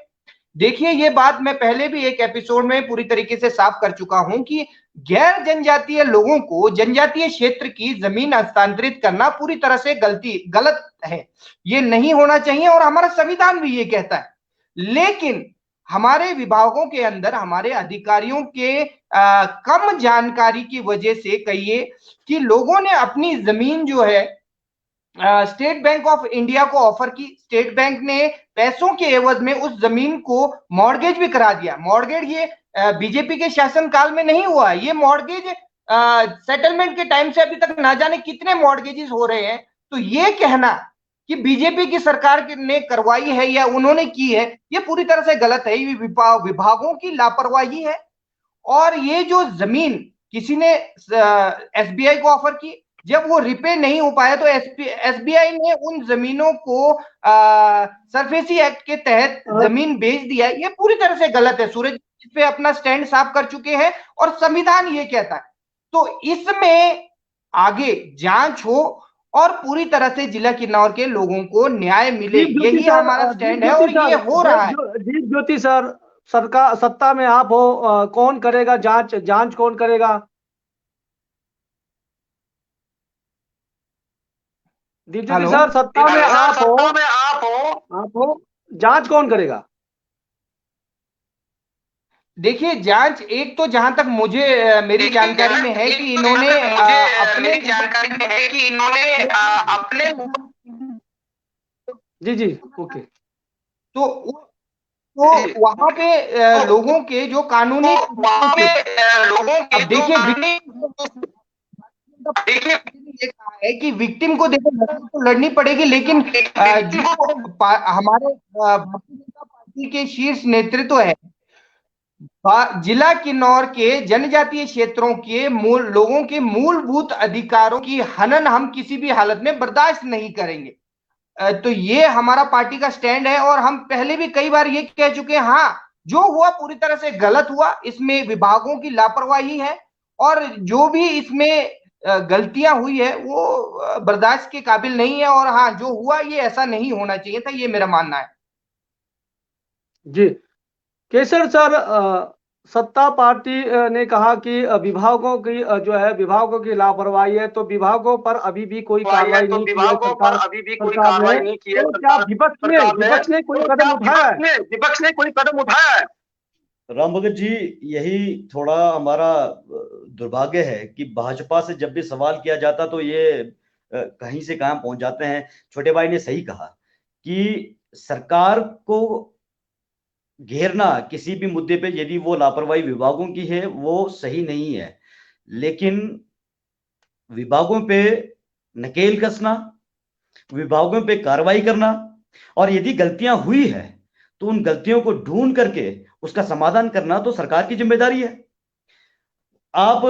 देखिए, ये बात मैं पहले भी एक एपिसोड में पूरी तरीके से साफ कर चुका हूं कि गैर जनजातीय लोगों को जनजातीय क्षेत्र की जमीन हस्तांतरित करना पूरी तरह से गलत है, ये नहीं होना चाहिए और हमारा संविधान भी ये कहता है। लेकिन हमारे विभागों के अंदर हमारे अधिकारियों के कम जानकारी की वजह से कहिए कि लोगों ने अपनी जमीन जो है स्टेट बैंक ऑफ इंडिया को ऑफर की, स्टेट बैंक ने पैसों के एवज में उस जमीन को मॉर्गेज भी करा दिया। मॉर्गेज ये बीजेपी के शासन काल में नहीं हुआ, ये मॉर्गेज सेटलमेंट के टाइम से अभी तक ना जाने कितने मॉर्गेजेस हो रहे हैं। तो ये कहना कि बीजेपी की सरकार ने करवाई है या उन्होंने की है, ये पूरी तरह से गलत है। ये विभागों की लापरवाही है। और ये जो जमीन किसी ने एसबीआई को ऑफर की, जब वो रिपे नहीं हो पाया तो एसबीआई ने उन जमीनों को सरफेसी एक्ट के तहत जमीन बेच दिया। ये पूरी तरह से गलत है। सूरज इस पे अपना स्टैंड साफ कर चुके हैं और संविधान ये कहता है। तो इसमें आगे जांच हो और पूरी तरह से जिला किन्नौर के लोगों को न्याय मिले, यही हमारा स्टैंड है और ये हो रहा है। दीप ज्योति सर, सरकार सत्ता में आप हो, कौन करेगा जांच? जांच कौन करेगा? दीप ज्योति सर, सत्ता में आप हो, जांच कौन करेगा? देखिए, जांच एक तो जहां तक मुझे मेरी जानकारी में है कि इन्होंने अपने जी ओके। तो वहां पे लोगों के जो कानूनी देखिए ये कहा है कि विक्टिम को देखो लड़ाई तो लड़नी पड़ेगी, लेकिन जो हमारे भारतीय जनता पार्टी के शीर्ष नेतृत्व है, जिला किन्नौर के जनजातीय क्षेत्रों के लोगों के मूलभूत अधिकारों की हनन हम किसी भी हालत में बर्दाश्त नहीं करेंगे। तो ये हमारा पार्टी का स्टैंड है और हम पहले भी कई बार ये कह चुके हैं। हाँ, जो हुआ पूरी तरह से गलत हुआ, इसमें विभागों की लापरवाही है और जो भी इसमें गलतियां हुई है वो बर्दाश्त के काबिल नहीं है। और हाँ, जो हुआ ये ऐसा नहीं होना चाहिए था, ये मेरा मानना है। जी केसर सर, सत्ता पार्टी ने कहा कि विभागों की जो है विभागों की लापरवाही है, तो विभागों पर अभी भी कोई कार्रवाई नहीं की है। तो क्या विपक्ष ने कोई कदम उठाया है? राम भगत जी, यही थोड़ा हमारा दुर्भाग्य है कि भाजपा से जब भी सवाल किया जाता तो ये कहीं से कहां पहुंच जाते हैं। छोटे भाई ने सही कहा कि सरकार को घेरना किसी भी मुद्दे पे, यदि वो लापरवाही विभागों की है, वो सही नहीं है। लेकिन विभागों पे नकेल कसना, विभागों पे कार्रवाई करना, और यदि गलतियां हुई है तो उन गलतियों को ढूंढ करके उसका समाधान करना तो सरकार की जिम्मेदारी है। आप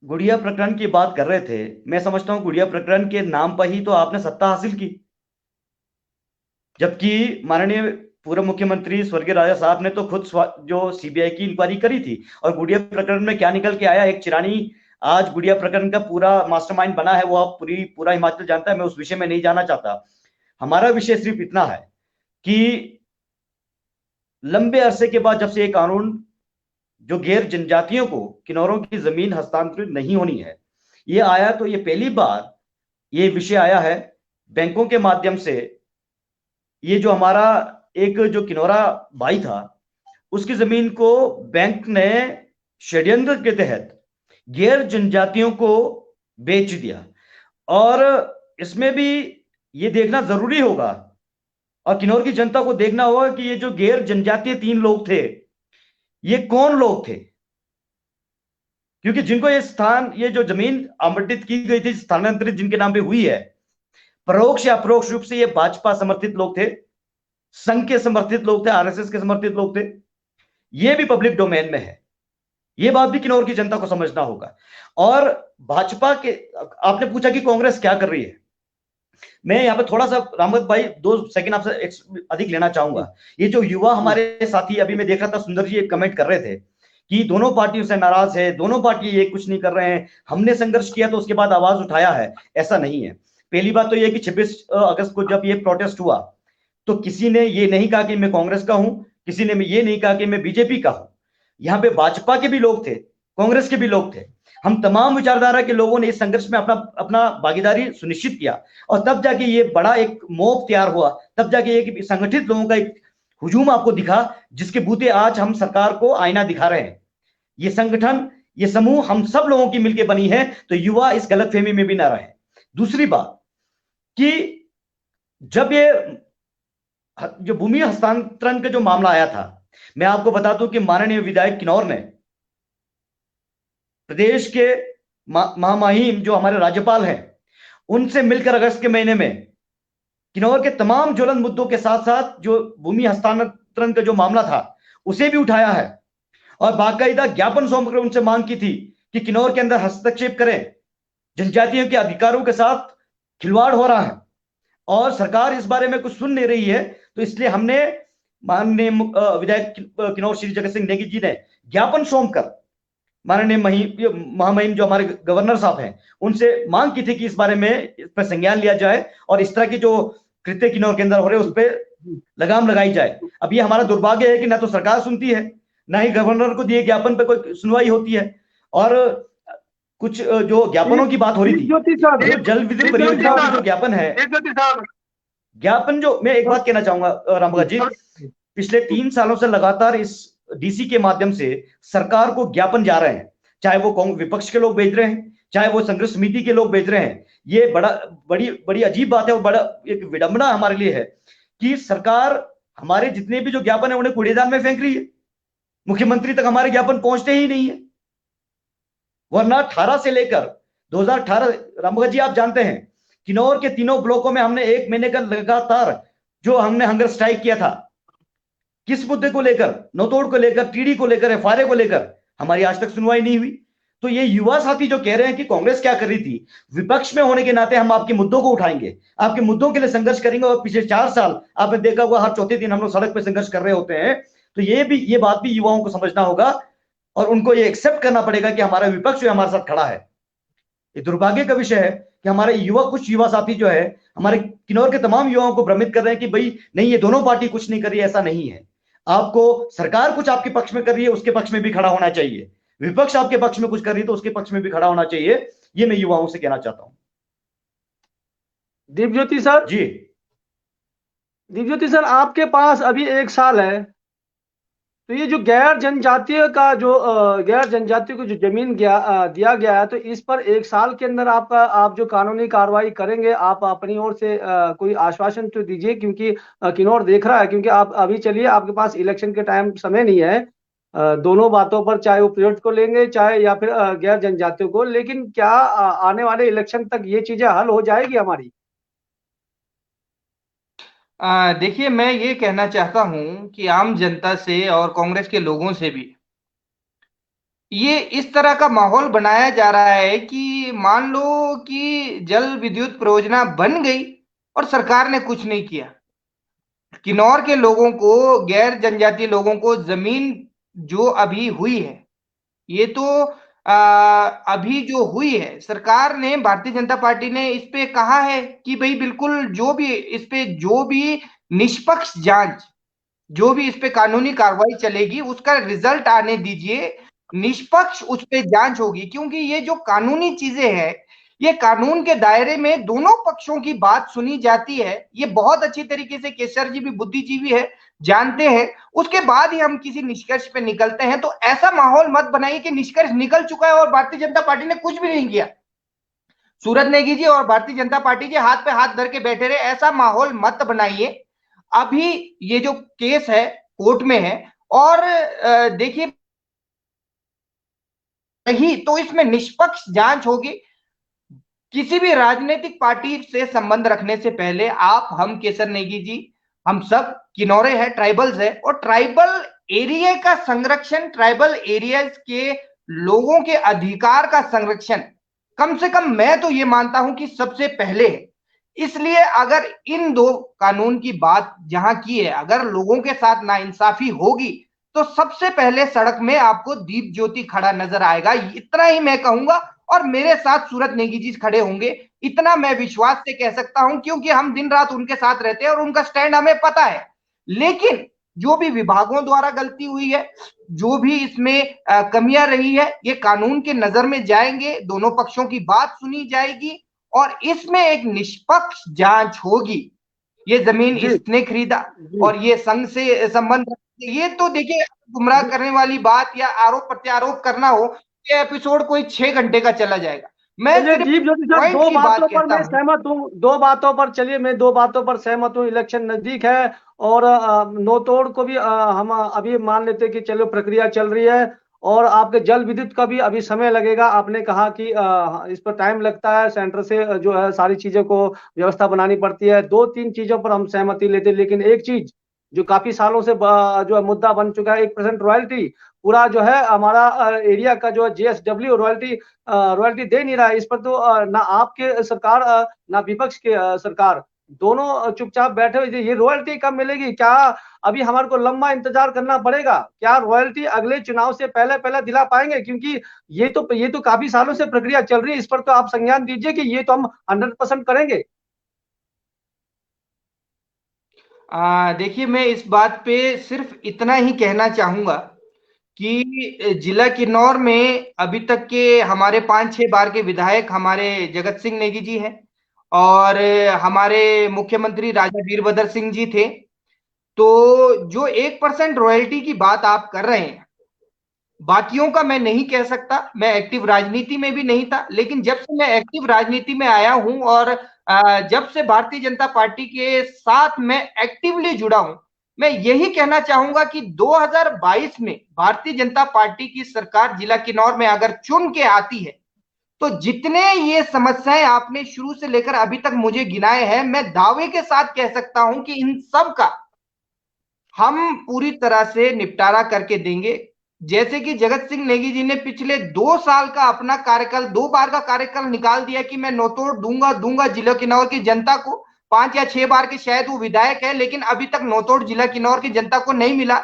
गुड़िया प्रकरण की बात कर रहे थे, मैं समझता हूं गुड़िया प्रकरण के नाम पर ही तो आपने सत्ता हासिल की, जबकि माननीय पूर्व मुख्यमंत्री स्वर्गीय राजा साहब ने तो खुद जो सीबीआई की इंक्वायरी करी थी, और गुड़िया प्रकरण में क्या निकल के आया, एक चिरानी आज गुड़िया प्रकरण का पूरा मास्टरमाइंड बना है, वो आप पूरा हिमाचल जानता है। मैं उस विषय में नहीं जाना चाहता। हमारा विषय सिर्फ इतना है कि लंबे अरसे के बाद जब से एक कानून जो गैर जनजातियों को किन्नौरों की जमीन हस्तांतरित नहीं होनी है ये आया, तो ये पहली बार ये विषय आया है बैंकों के माध्यम से। ये जो हमारा एक जो किन्नौरा भाई था, उसकी जमीन को बैंक ने षड्यंत्र के तहत गैर जनजातियों को बेच दिया। और इसमें भी ये देखना जरूरी होगा और किन्नौर की जनता को देखना होगा कि ये जो गैर जनजातीय 3 लोग थे, ये कौन लोग थे। क्योंकि जिनको ये स्थान, ये जो जमीन आवंटित की गई थी, स्थानांतरित जिनके नाम पे हुई है, परोक्ष या अपरोक्ष रूप से ये भाजपा समर्थित लोग थे, संघ के समर्थित लोग थे, आरएसएस के समर्थित लोग थे। ये भी पब्लिक डोमेन में है, ये बात भी किन्नौर की जनता को समझना होगा। और भाजपा के, आपने पूछा कि कांग्रेस क्या कर रही है, मैं यहाँ पे थोड़ा सा रामगत भाई 2 सेकंड आपसे अधिक लेना चाहूंगा। ये जो युवा हमारे साथी, अभी मैं देख रहा था सुंदर जी एक कमेंट कर रहे थे कि दोनों पार्टियों से नाराज है, दोनों पार्टी ये कुछ नहीं कर रहे हैं, हमने संघर्ष किया तो उसके बाद आवाज उठाया है। ऐसा नहीं है। पहली बात तो ये कि 26 अगस्त को जब ये प्रोटेस्ट हुआ तो किसी ने ये नहीं कहा कि मैं कांग्रेस का हूं, किसी ने ये नहीं कहा कि मैं बीजेपी का हूं। यहाँ पे भाजपा के भी लोग थे, कांग्रेस के भी लोग थे। हम तमाम विचारधारा के लोगों ने इस संघर्ष में अपना अपना भागीदारी सुनिश्चित किया और तब जाके ये बड़ा एक मोब तैयार हुआ, तब जाके एक संगठित लोगों का एक हुजूम आपको दिखा, जिसके बूते आज हम सरकार को आईना दिखा रहे हैं। ये संगठन, ये समूह हम सब लोगों की मिलकर बनी है, तो युवा इस गलतफहमी में भी ना रहे। दूसरी बात कि जब ये जो भूमि हस्तांतरण का जो मामला आया था, मैं आपको बता दूं कि माननीय विधायक किन्नौर ने प्रदेश के महामहिम जो हमारे राज्यपाल हैं उनसे मिलकर अगस्त के महीने में किन्नौर के तमाम ज्वलंत मुद्दों के साथ साथ जो भूमि हस्तांतरण का जो मामला था उसे भी उठाया है और बाकायदा ज्ञापन सौंपकर उनसे मांग की थी कि किन्नौर के अंदर हस्तक्षेप करें। जनजातियों के अधिकारों के साथ खिलवाड़ हो रहा है और सरकार इस बारे में कुछ सुन नहीं रही है, तो इसलिए हमने माननीय विधायक किन्नौर श्री जगत सिंह नेगी जी ने ज्ञापन सौंपकर माननीय महामहिम जो हमारे गवर्नर साहब हैं उनसे मांग की थी कि इस बारे में इस पर संज्ञान लिया जाए और इस तरह की जो कृत्य किन्नौर के अंदर हो रहे उस पर लगाम लगाई जाए। अब ये हमारा दुर्भाग्य है कि ना तो सरकार सुनती है, ना ही गवर्नर को दिए ज्ञापन पर कोई सुनवाई होती है। और कुछ जो ज्ञापनों की बात हो रही थी, जो जल विद्युत परियोजना का जो ज्ञापन है, ज्ञापन जो, मैं एक बात कहना चाहूंगा रामभगत जी, पिछले 3 सालों से लगातार इस डीसी के माध्यम से सरकार को ज्ञापन जा रहे हैं, चाहे वो विपक्ष के लोग भेज रहे हैं, चाहे वो संघर्ष समिति के लोग भेज रहे हैं। ये बड़ी अजीब बात है और बड़ा एक विडंबना हमारे लिए है कि सरकार हमारे जितने भी जो ज्ञापन है उन्हें कूड़ेदान में फेंक रही है। मुख्यमंत्री तक हमारे ज्ञापन पहुंचते ही नहीं है। वरना 18 से लेकर 2018, रामभगत जी आप जानते हैं किन्नौर के तीनों ब्लॉकों में हमने 1 महीने का लगातार जो हमने हंगर स्ट्राइक किया था, किस मुद्दे को लेकर, नौतोड़ को लेकर, टीडी को लेकर, एफआरए को लेकर, हमारी आज तक सुनवाई नहीं हुई। तो ये युवा साथी जो कह रहे हैं कि कांग्रेस क्या कर रही थी, विपक्ष में होने के नाते हम आपके मुद्दों को उठाएंगे, आपके मुद्दों के लिए संघर्ष करेंगे। और पिछले 4 साल आपने देखा होगा हर चौथे दिन हम लोग सड़क पर संघर्ष कर रहे होते हैं। तो ये बात भी युवाओं को समझना होगा और उनको ये एक्सेप्ट करना पड़ेगा कि हमारा विपक्ष जो हमारे साथ खड़ा है। ये दुर्भाग्य का विषय है कि हमारे कुछ युवा साथी जो है हमारे किन्नौर के तमाम युवाओं को भ्रमित कर रहे हैं कि भाई नहीं, ये दोनों पार्टी कुछ नहीं कर रही है। ऐसा नहीं है। आपको सरकार कुछ आपके पक्ष में कर रही है, उसके पक्ष में भी खड़ा होना चाहिए। विपक्ष आपके पक्ष में कुछ कर रही है तो उसके पक्ष में भी खड़ा होना चाहिए। ये मैं युवाओं से कहना चाहता हूं। दीपज्योति सर जी, दीपज्योति सर, आपके पास अभी 1 साल है, तो ये जो गैर जनजातीय को जो जमीन दिया गया है, तो इस पर 1 साल के अंदर आप जो कानूनी कार्रवाई करेंगे, आप अपनी ओर से कोई आश्वासन तो दीजिए, क्योंकि किन्नौर देख रहा है। क्योंकि आप अभी चलिए, आपके पास इलेक्शन के टाइम समय नहीं है दोनों बातों पर, चाहे वो प्रोजेक्ट को लेंगे चाहे या फिर गैर जनजातियों को, लेकिन क्या आने वाले इलेक्शन तक ये चीजें हल हो जाएगी हमारी? देखिए, मैं ये कहना चाहता हूं कि आम जनता से और कांग्रेस के लोगों से भी ये इस तरह का माहौल बनाया जा रहा है कि मान लो कि जल विद्युत परियोजना बन गई और सरकार ने कुछ नहीं किया। किन्नौर के लोगों को, गैर जनजातीय लोगों को जमीन जो अभी हुई है, ये तो अभी जो हुई है, सरकार ने, भारतीय जनता पार्टी ने इस पे कहा है कि भाई बिल्कुल जो भी निष्पक्ष जांच, जो भी इस पे कानूनी कार्रवाई चलेगी उसका रिजल्ट आने दीजिए, निष्पक्ष उस पे जांच होगी। क्योंकि ये जो कानूनी चीजें हैं, ये कानून के दायरे में दोनों पक्षों की बात सुनी जाती है। ये बहुत अच्छी तरीके से केसर जी भी बुद्धिजीवी है, जानते हैं। उसके बाद ही हम किसी निष्कर्ष पे निकलते हैं। तो ऐसा माहौल मत बनाइए कि निष्कर्ष निकल चुका है और भारतीय जनता पार्टी ने कुछ भी नहीं किया, सूरज नेगी जी और भारतीय जनता पार्टी जी हाथ पे हाथ धर के बैठे रहे। ऐसा माहौल मत बनाइए। अभी ये जो केस है कोर्ट में है और देखिए रही तो इसमें निष्पक्ष जांच होगी। किसी भी राजनीतिक पार्टी से संबंध रखने से पहले आप, हम, केसर नेगी जी, हम सब किन्नौरे हैं, ट्राइबल्स है, और ट्राइबल एरिया का संरक्षण, ट्राइबल एरियाज के लोगों के अधिकार का संरक्षण कम से कम मैं तो ये मानता हूं कि सबसे पहले है। इसलिए अगर इन दो कानून की बात जहां की है, अगर लोगों के साथ नाइंसाफी होगी तो सबसे पहले सड़क में आपको दीप ज्योति खड़ा नजर आएगा, इतना ही मैं कहूंगा। और मेरे साथ सूरत नेगी जी खड़े होंगे, इतना मैं विश्वास से कह सकता हूं, क्योंकि हम दिन रात उनके साथ रहते हैं और उनका स्टैंड हमें पता है। लेकिन जो भी विभागों द्वारा गलती हुई है, जो भी इसमें कमियां रही है, ये कानून के नजर में जाएंगे, दोनों पक्षों की बात सुनी जाएगी और इसमें एक निष्पक्ष जांच होगी। ये जमीन जी इसने खरीदा जी और ये संघ से संबंध, ये तो देखिए गुमराह करने वाली बात या आरोप प्रत्यारोप करना हो, ये एपिसोड कोई 6 घंटे का चला जाएगा। मैं चलिए सिर्फ दीप ज्योति सर, पॉइंट दो की बात बातों पर कहता मैं हूं। सहमत हूँ, दो बातों पर चलिए, मैं दो बातों पर सहमत हूँ। इलेक्शन नजदीक है और नो तोड़ को भी हम अभी मान लेते हैं कि चलो प्रक्रिया चल रही है, और आपके जल विद्युत का भी अभी समय लगेगा। आपने कहा कि इस पर टाइम लगता है, सेंटर से जो है सारी चीजों को व्यवस्था बनानी पड़ती है। दो तीन चीजों पर हम सहमति लेते हैं, लेकिन एक चीज जो काफी सालों से जो है मुद्दा बन चुका है, 1% रॉयल्टी, पूरा जो है हमारा एरिया का जो है JSW रॉयल्टी रॉयल्टी दे नहीं रहा है। इस पर तो ना आपके सरकार ना विपक्ष के सरकार, दोनों चुपचाप बैठे हुए। ये रॉयल्टी कब मिलेगी? क्या अभी हमारे को लंबा इंतजार करना पड़ेगा? क्या रॉयल्टी अगले चुनाव से पहले पहले दिला पाएंगे? क्योंकि ये तो काफी सालों से प्रक्रिया चल रही है। इस पर तो आप संज्ञान दीजिए कि ये तो हम 100% करेंगे। देखिए, मैं इस बात पे सिर्फ इतना ही कहना चाहूंगा कि जिला किन्नौर में अभी तक के हमारे 5-6 बार के विधायक हमारे जगत सिंह नेगी जी हैं और हमारे मुख्यमंत्री राजा वीरभद्र सिंह जी थे। तो जो 1% रॉयल्टी की बात आप कर रहे हैं, बाकियों का मैं नहीं कह सकता, मैं एक्टिव राजनीति में भी नहीं था, लेकिन जब से मैं एक्टिव राजनीति में आया हूं और जब से भारतीय जनता पार्टी के साथ मैं एक्टिवली जुड़ा हूं, मैं यही कहना चाहूंगा कि 2022 में भारतीय जनता पार्टी की सरकार जिला किन्नौर में अगर चुन के आती है तो जितने ये समस्याएं आपने शुरू से लेकर अभी तक मुझे गिनाए हैं, मैं दावे के साथ कह सकता हूं कि इन सब का हम पूरी तरह से निपटारा करके देंगे। जैसे कि जगत सिंह नेगी जी ने पिछले 2 साल का अपना कार्यकाल, 2 बार का कार्यकाल निकाल दिया कि मैं नोतोड़ दूंगा जिला किन्नौर की जनता को। 5 या 6 बार के शायद वो विधायक है, लेकिन अभी तक नोतोड़ जिला किन्नौर की जनता को नहीं मिला।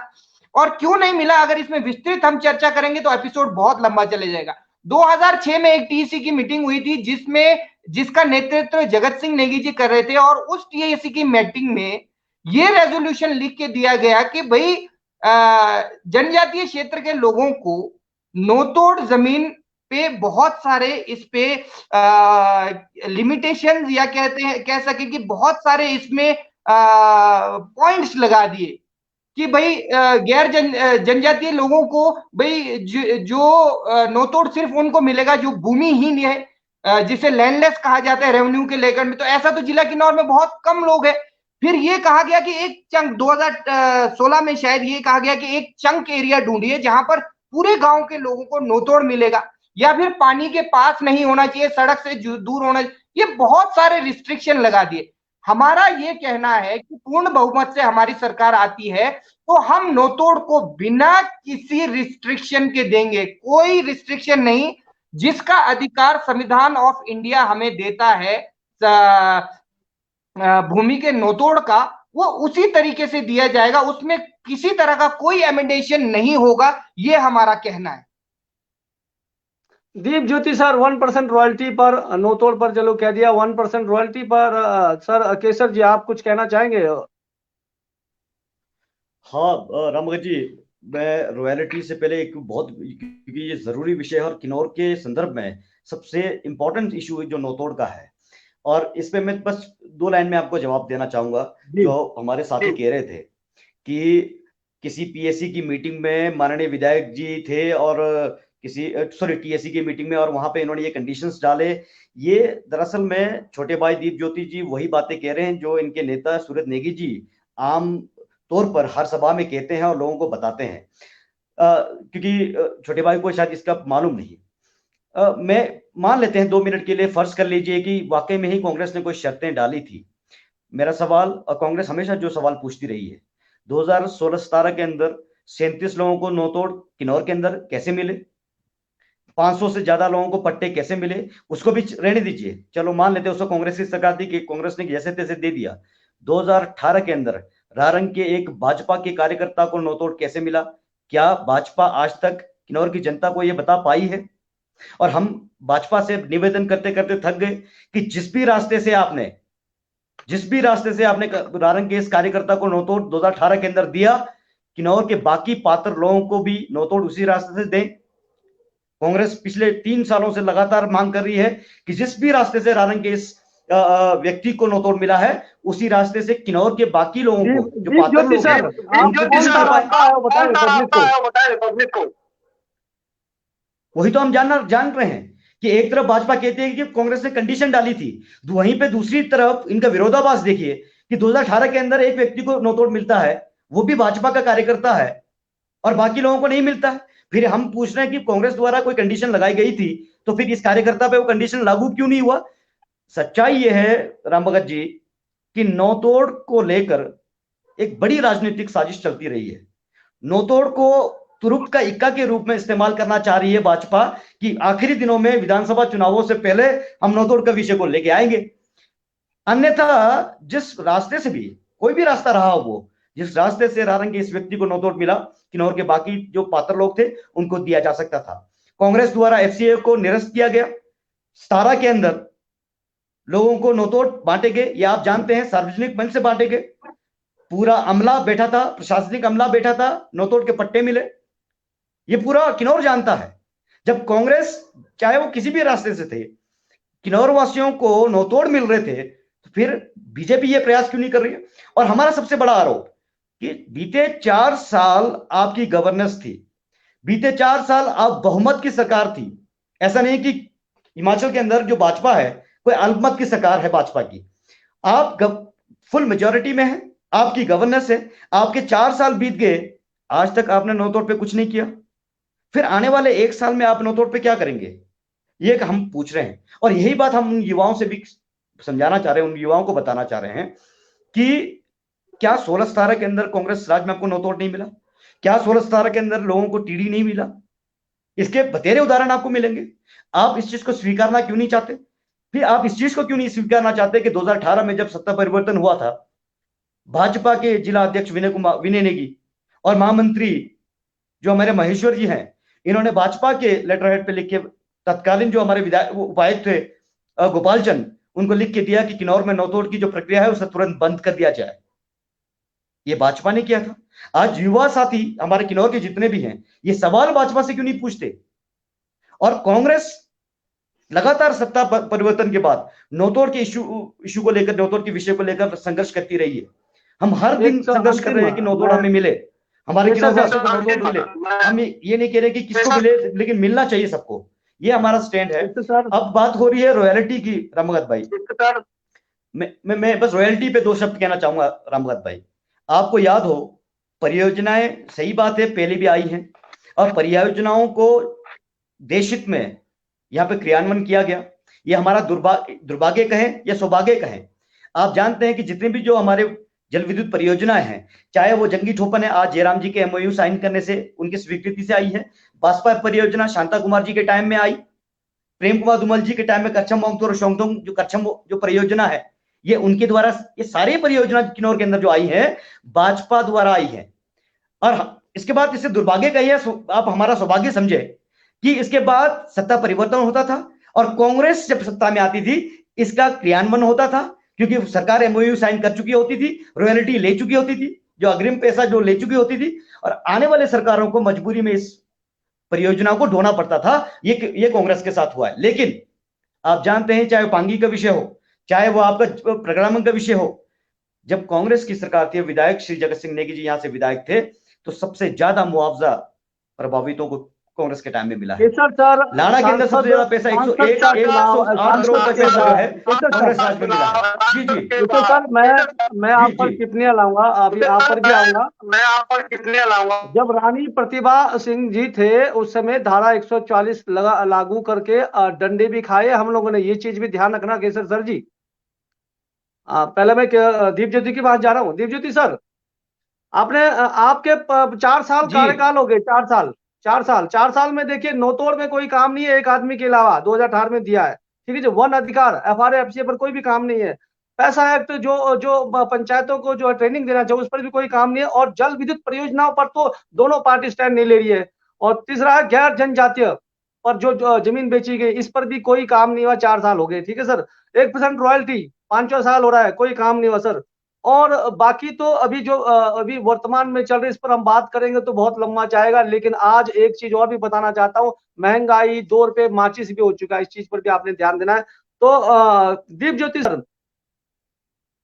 और क्यों नहीं मिला, अगर इसमें विस्तृत हम चर्चा करेंगे तो एपिसोड बहुत लंबा चले जाएगा। 2006 में एक टीएसी की मीटिंग हुई थी जिसका नेतृत्व जगत सिंह नेगी जी कर रहे थे, और उस टीएसी की मीटिंग में ये रेजोल्यूशन लिख के दिया गया कि भाई जनजातीय क्षेत्र के लोगों को नोतोड़ जमीन पे बहुत सारे इस पे लिमिटेशन या कह सके कि बहुत सारे इसमें पॉइंट्स लगा दिए कि भाई गैर जनजातीय लोगों को भाई जो नोतोड़ सिर्फ उनको मिलेगा जो भूमिहीन है, जिसे लैंडलेस कहा जाता है रेवेन्यू के लेकर में। तो ऐसा तो जिला किन्नौर में बहुत कम लोग हैं। फिर ये कहा गया कि एक चंक 2016 में शायद ये कहा गया कि एक चंक एरिया ढूंढिए जहां पर पूरे गांव के लोगों को नोतोड़ मिलेगा, या फिर पानी के पास नहीं होना चाहिए, सड़क से दूर होना चाहिए। ये बहुत सारे रिस्ट्रिक्शन लगा दिए। हमारा ये कहना है कि पूर्ण बहुमत से हमारी सरकार आती है तो हम नोतोड़ को बिना किसी रिस्ट्रिक्शन के देंगे, कोई रिस्ट्रिक्शन नहीं। जिसका अधिकार संविधान ऑफ इंडिया हमें देता है भूमि के नोतोड़ का, वो उसी तरीके से दिया जाएगा, उसमें किसी तरह का कोई एमेंडेशन नहीं होगा, ये हमारा कहना है। दीप ज्योति सर, 1% रॉयल्टी पर, नोतोड़ पर चलो कह दिया, 1% रॉयल्टी पर सर केसर जी आप कुछ कहना चाहेंगे? हाँ रामभगत जी, मैं रॉयल्टी से पहले एक बहुत, क्योंकि ये जरूरी विषय है और किन्नौर के संदर्भ में सबसे इंपॉर्टेंट इशू जो नोतोड़ का है, और इस पे मैं बस 2 लाइन में आपको जवाब देना चाहूंगा। जो हमारे साथी कह रहे थे कि किसी पीएससी की मीटिंग में माननीय विधायक जी थे और टीएससी की मीटिंग में, और वहां पे इन्होंने ये कंडीशंस डाले। ये दरअसल में छोटे भाई दीप ज्योति जी वही बातें कह रहे हैं जो इनके नेता सूरत नेगी जी आम तौर पर हर सभा में कहते हैं और लोगों को बताते हैं, क्योंकि छोटे भाई को शायद इसका मालूम नहीं। मैं मान लेते हैं 2 मिनट के लिए, फर्ज कर लीजिए कि वाकई में ही कांग्रेस ने कोई शर्तें डाली थी। मेरा सवाल, और कांग्रेस हमेशा जो सवाल पूछती रही है, 2016-17 के अंदर 37 लोगों को नौतोड़ किन्नौर के अंदर कैसे मिले, 500 से ज्यादा लोगों को पट्टे कैसे मिले, उसको भी रहने दीजिए, चलो मान लेते हैं उसको कांग्रेस की सरकार थी कि कांग्रेस ने जैसे तैसे दे दिया। 2018 के अंदर रारंग के एक भाजपा के कार्यकर्ता को नौतोड़ कैसे मिला? क्या भाजपा आज तक किन्नौर की जनता को यह बता पाई है? और हम भाजपा से निवेदन करते करते थक गए कि जिस भी रास्ते से आपने रारंग के इस कार्यकर्ता को नौतोड़ 2018 के अंदर दिया, किन्नौर के बाकी पात्र लोगों को भी नौतोड़ उसी रास्ते से दें। कांग्रेस पिछले 3 सालों से लगातार मांग कर रही है कि जिस भी रास्ते से रारंग के इस व्यक्ति को नौतोड़ मिला है, उसी रास्ते से किन्नौर के बाकी लोगों को, जो पात्र लोग हैं, वही तो हम जान रहे हैं कि एक तरफ भाजपा कहती है कि कांग्रेस ने कंडीशन डाली थी, वहीं पे दूसरी तरफ इनका विरोधाभास देखिए कि 2018 के अंदर एक व्यक्ति को नौतोड़ मिलता है, वो भी भाजपा का कार्यकर्ता है, और बाकी लोगों को नहीं मिलता है। फिर हम पूछ रहे हैं कि कांग्रेस द्वारा कोई कंडीशन लगाई गई थी, तो फिर इस कार्यकर्ता पे वो कंडीशन लागू क्यों नहीं हुआ? सच्चाई यह है राम भगत जी कि नौतोड़ को लेकर एक बड़ी राजनीतिक साजिश चलती रही है। नौतोड़ को तुरुप का इक्का के रूप में इस्तेमाल करना चाह रही है भाजपा कि आखिरी दिनों में विधानसभा चुनावों से पहले हम नौतोड़ का विषय को लेके आएंगे। अन्यथा जिस रास्ते से भी, कोई भी रास्ता रहा हो, जिस रास्ते से रारंग के इस व्यक्ति को नौतोड़ मिला, किन्नौर के बाकी जो पात्र लोग थे उनको दिया जा सकता था। कांग्रेस द्वारा एफसीए को निरस्त किया गया, 17 के अंदर लोगों को नौतोड़ बांटे गए, ये आप जानते हैं, सार्वजनिक मंच से बांटे गए, पूरा अमला बैठा था, प्रशासनिक अमला बैठा था, नौतोड़ के पट्टे मिले, ये पूरा किन्नौर जानता है। जब कांग्रेस, चाहे वो किसी भी रास्ते से थे, किन्नौर वासियों को नौतोड़ मिल रहे थे, तो फिर बीजेपी ये प्रयास क्यों नहीं कर रही है? और हमारा सबसे बड़ा आरोप कि बीते 4 साल आपकी गवर्नेंस थी, बीते 4 साल आप बहुमत की सरकार थी। ऐसा नहीं कि हिमाचल के अंदर जो भाजपा है कोई अल्पमत की सरकार है भाजपा की, आप फुल मेजोरिटी में है, आपकी गवर्नेंस है, आपके 4 साल बीत गए, आज तक आपने नौतोड़ पे कुछ नहीं किया। फिर आने वाले 1 साल में आप नौतोड़ पे क्या करेंगे, ये हम पूछ रहे हैं। और यही बात हम उन युवाओं से भी समझाना चाह रहे हैं, उन युवाओं को बताना चाह रहे हैं कि क्या 16-17 के अंदर कांग्रेस राज में आपको नौतोड़ नहीं मिला? क्या 16-17 के अंदर लोगों को टीडी नहीं मिला? इसके बतेरे उदाहरण आपको मिलेंगे। आप इस चीज को स्वीकारना क्यों नहीं चाहते? फिर आप इस चीज को क्यों नहीं स्वीकारना चाहते कि 2018 में जब सत्ता परिवर्तन हुआ था, भाजपा के जिला अध्यक्ष विनय नेगी और महामंत्री जो हमारे महेश्वर जी हैं, इन्होंने भाजपा के लेटर हेड पे लिख के तत्कालीन जो हमारे उपायुक्त थे गोपाल चंद, उनको लिख के दिया कि किन्नौर में नौतोड़ की जो प्रक्रिया है उसे तुरंत बंद कर दिया जाए। ये भाजपा ने किया था। आज युवा साथी हमारे किन्नौर के जितने भी हैं, ये सवाल भाजपा से क्यों नहीं पूछते? और कांग्रेस लगातार सत्ता परिवर्तन के बाद नौतोड़ के इशू को लेकर, नौतोड़ के विषय को लेकर संघर्ष करती रही है। हम हर दिन संघर्ष कर रहे हैं कि नौतोड़ हमें मिले, हमारे किन्नौर मिले। हम ये नहीं कह रहे कि किसको मिले, लेकिन मिलना चाहिए सबको, ये हमारा स्टैंड है। अब बात हो रही है रॉयल्टी की रामभगत भाई, मैं बस रॉयल्टी पे 2 शब्द कहना चाहूंगा रामभगत भाई। आपको याद हो, परियोजनाएं, सही बात है, पहले भी आई हैं, और परियोजनाओं को देश हित में यहाँ पे क्रियान्वयन किया गया। ये हमारा दुर्भाग्य कहें या सौभाग्य कहें। आप जानते हैं कि जितने भी जो हमारे जल विद्युत परियोजनाएं हैं, चाहे वो जंगी ठोपन है, आज जयराम जी के एमओयू साइन करने से उनकी स्वीकृति से आई है। बाजपा परियोजना शांता कुमार जी के टाइम में आई, प्रेम कुमार धूमल जी के टाइम में करछम मोंगतोर शोंगतोंग जो करछम जो परियोजना है, ये उनके द्वारा, ये सारी परियोजना किन्नौर के अंदर जो आई है भाजपा द्वारा आई है। और इसके बाद इसे दुर्भाग्य कहिए, आप हमारा सौभाग्य समझे कि इसके बाद सत्ता परिवर्तन होता था और कांग्रेस जब सत्ता में आती थी इसका क्रियान्वयन होता था, क्योंकि सरकार एमओयू साइन कर चुकी होती थी, रॉयल्टी ले चुकी होती थी, जो अग्रिम पैसा जो ले चुकी होती थी, और आने वाले सरकारों को मजबूरी में इस परियोजनाओं को ढोना पड़ता था। ये कांग्रेस के साथ हुआ है। लेकिन आप जानते हैं, चाहे पांगी का विषय हो, चाहे वो आपका प्रगड़ामन का विषय हो, जब कांग्रेस की सरकार थी, विधायक श्री जगत सिंह नेगी जी यहां से विधायक थे, तो सबसे ज्यादा मुआवजा प्रभावितों को कांग्रेस के टाइम में मिला है। सर लाड़ा के अंदर सबसे ज्यादा पैसा 108 करोड़ का पैसा जो है कांग्रेस राज में मिला है। जी जी सर, मैं आप पर टिप्पणियां लाऊंगा, अभी आप पर भी आऊंगा। जब रानी प्रतिभा सिंह जी थे उस समय धारा 144 लागू करके डंडे भी खाए हम लोगों ने, ये चीज भी ध्यान रखना केसर सर जी। पहले मैं दीप ज्योति की बात जा रहा हूँ। दीप ज्योति सर, आपने आपके 4 साल कार्यकाल हो गए, 4 साल में देखिए नौतोड़ में कोई काम नहीं है एक आदमी के अलावा, 2018 में दिया है, ठीक है। जो वन अधिकार FRA पर कोई भी काम नहीं है। पैसा एक्ट जो पंचायतों को जो ट्रेनिंग देना चाहिए उस पर भी कोई काम नहीं है, और जल विद्युत परियोजनाओं पर तो दोनों पार्टी स्टैंड नहीं ले रही है। और तीसरा है गैर जनजातीय पर जो जमीन बेची गई, इस पर भी कोई काम नहीं हुआ, 4 साल हो गए, ठीक है सर। 1% रॉयल्टी 5वां साल हो रहा है, कोई काम नहीं हुआ सर। और बाकी तो अभी वर्तमान में चल रही, इस पर हम बात करेंगे तो बहुत लंबा जाएगा। लेकिन आज एक चीज और भी बताना चाहता हूँ, महंगाई 2 रुपए माचिस भी हो चुका है, इस चीज पर भी आपने ध्यान देना है। तो दीप ज्योति सर,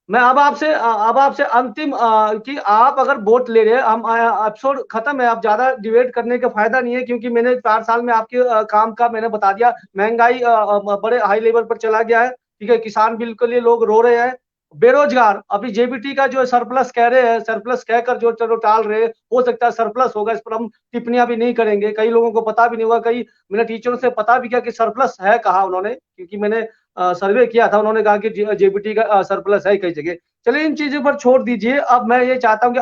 मैं अब आपसे अंतिम कि आप अगर वोट ले रहे हैं, हम एपिसोड खत्म है, अब ज्यादा डिबेट करने का फायदा नहीं है, क्योंकि मैंने 4 साल में आपके काम का मैंने बता दिया। महंगाई बड़े हाई लेवल पर चला गया है, ठीक है। किसान बिल के लिए लोग रो रहे हैं। बेरोजगार, अभी JBT का जो सरप्लस कह रहे हैं, सरप्लस कहकर जो चलो टाल रहे हैं, हो सकता है सरप्लस होगा, इस पर हम टिप्पणियां भी नहीं करेंगे। कई लोगों को पता भी नहीं होगा, कई मैंने टीचरों से पता भी किया कि सरप्लस है, कहा उन्होंने, क्योंकि मैंने सर्वे किया था, उन्होंने कहा कि JBT का सरप्लस है कई जगह। चलिए इन चीजों पर छोड़ दीजिए। अब मैं ये चाहता हूँ कि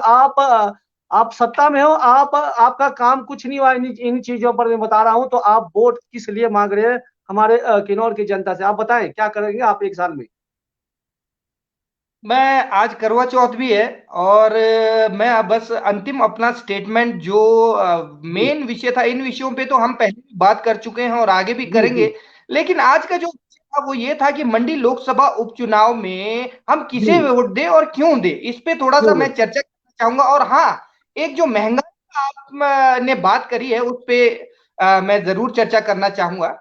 आप सत्ता में हो, आपका काम कुछ नहीं हुआ इन चीजों पर मैं बता रहा हूँ, तो आप वोट किस लिए मांग रहे हैं हमारे किन्नौर की जनता से? आप बताएं क्या करेंगे आप 1 साल में? मैं आज करवा चौथ भी है, और मैं अब बस अंतिम अपना स्टेटमेंट जो मेन विषय था, इन विषयों पे तो हम पहले भी बात कर चुके हैं और आगे भी करेंगे। लेकिन आज का जो विषय था वो ये था कि मंडी लोकसभा उपचुनाव में हम किसे वोट दें और क्यों दें, इस पे थोड़ा सा मैं चर्चा करना चाहूंगा। और हाँ, एक जो महंगाई आपने बात करी है उस पे मैं जरूर चर्चा करना चाहूंगा।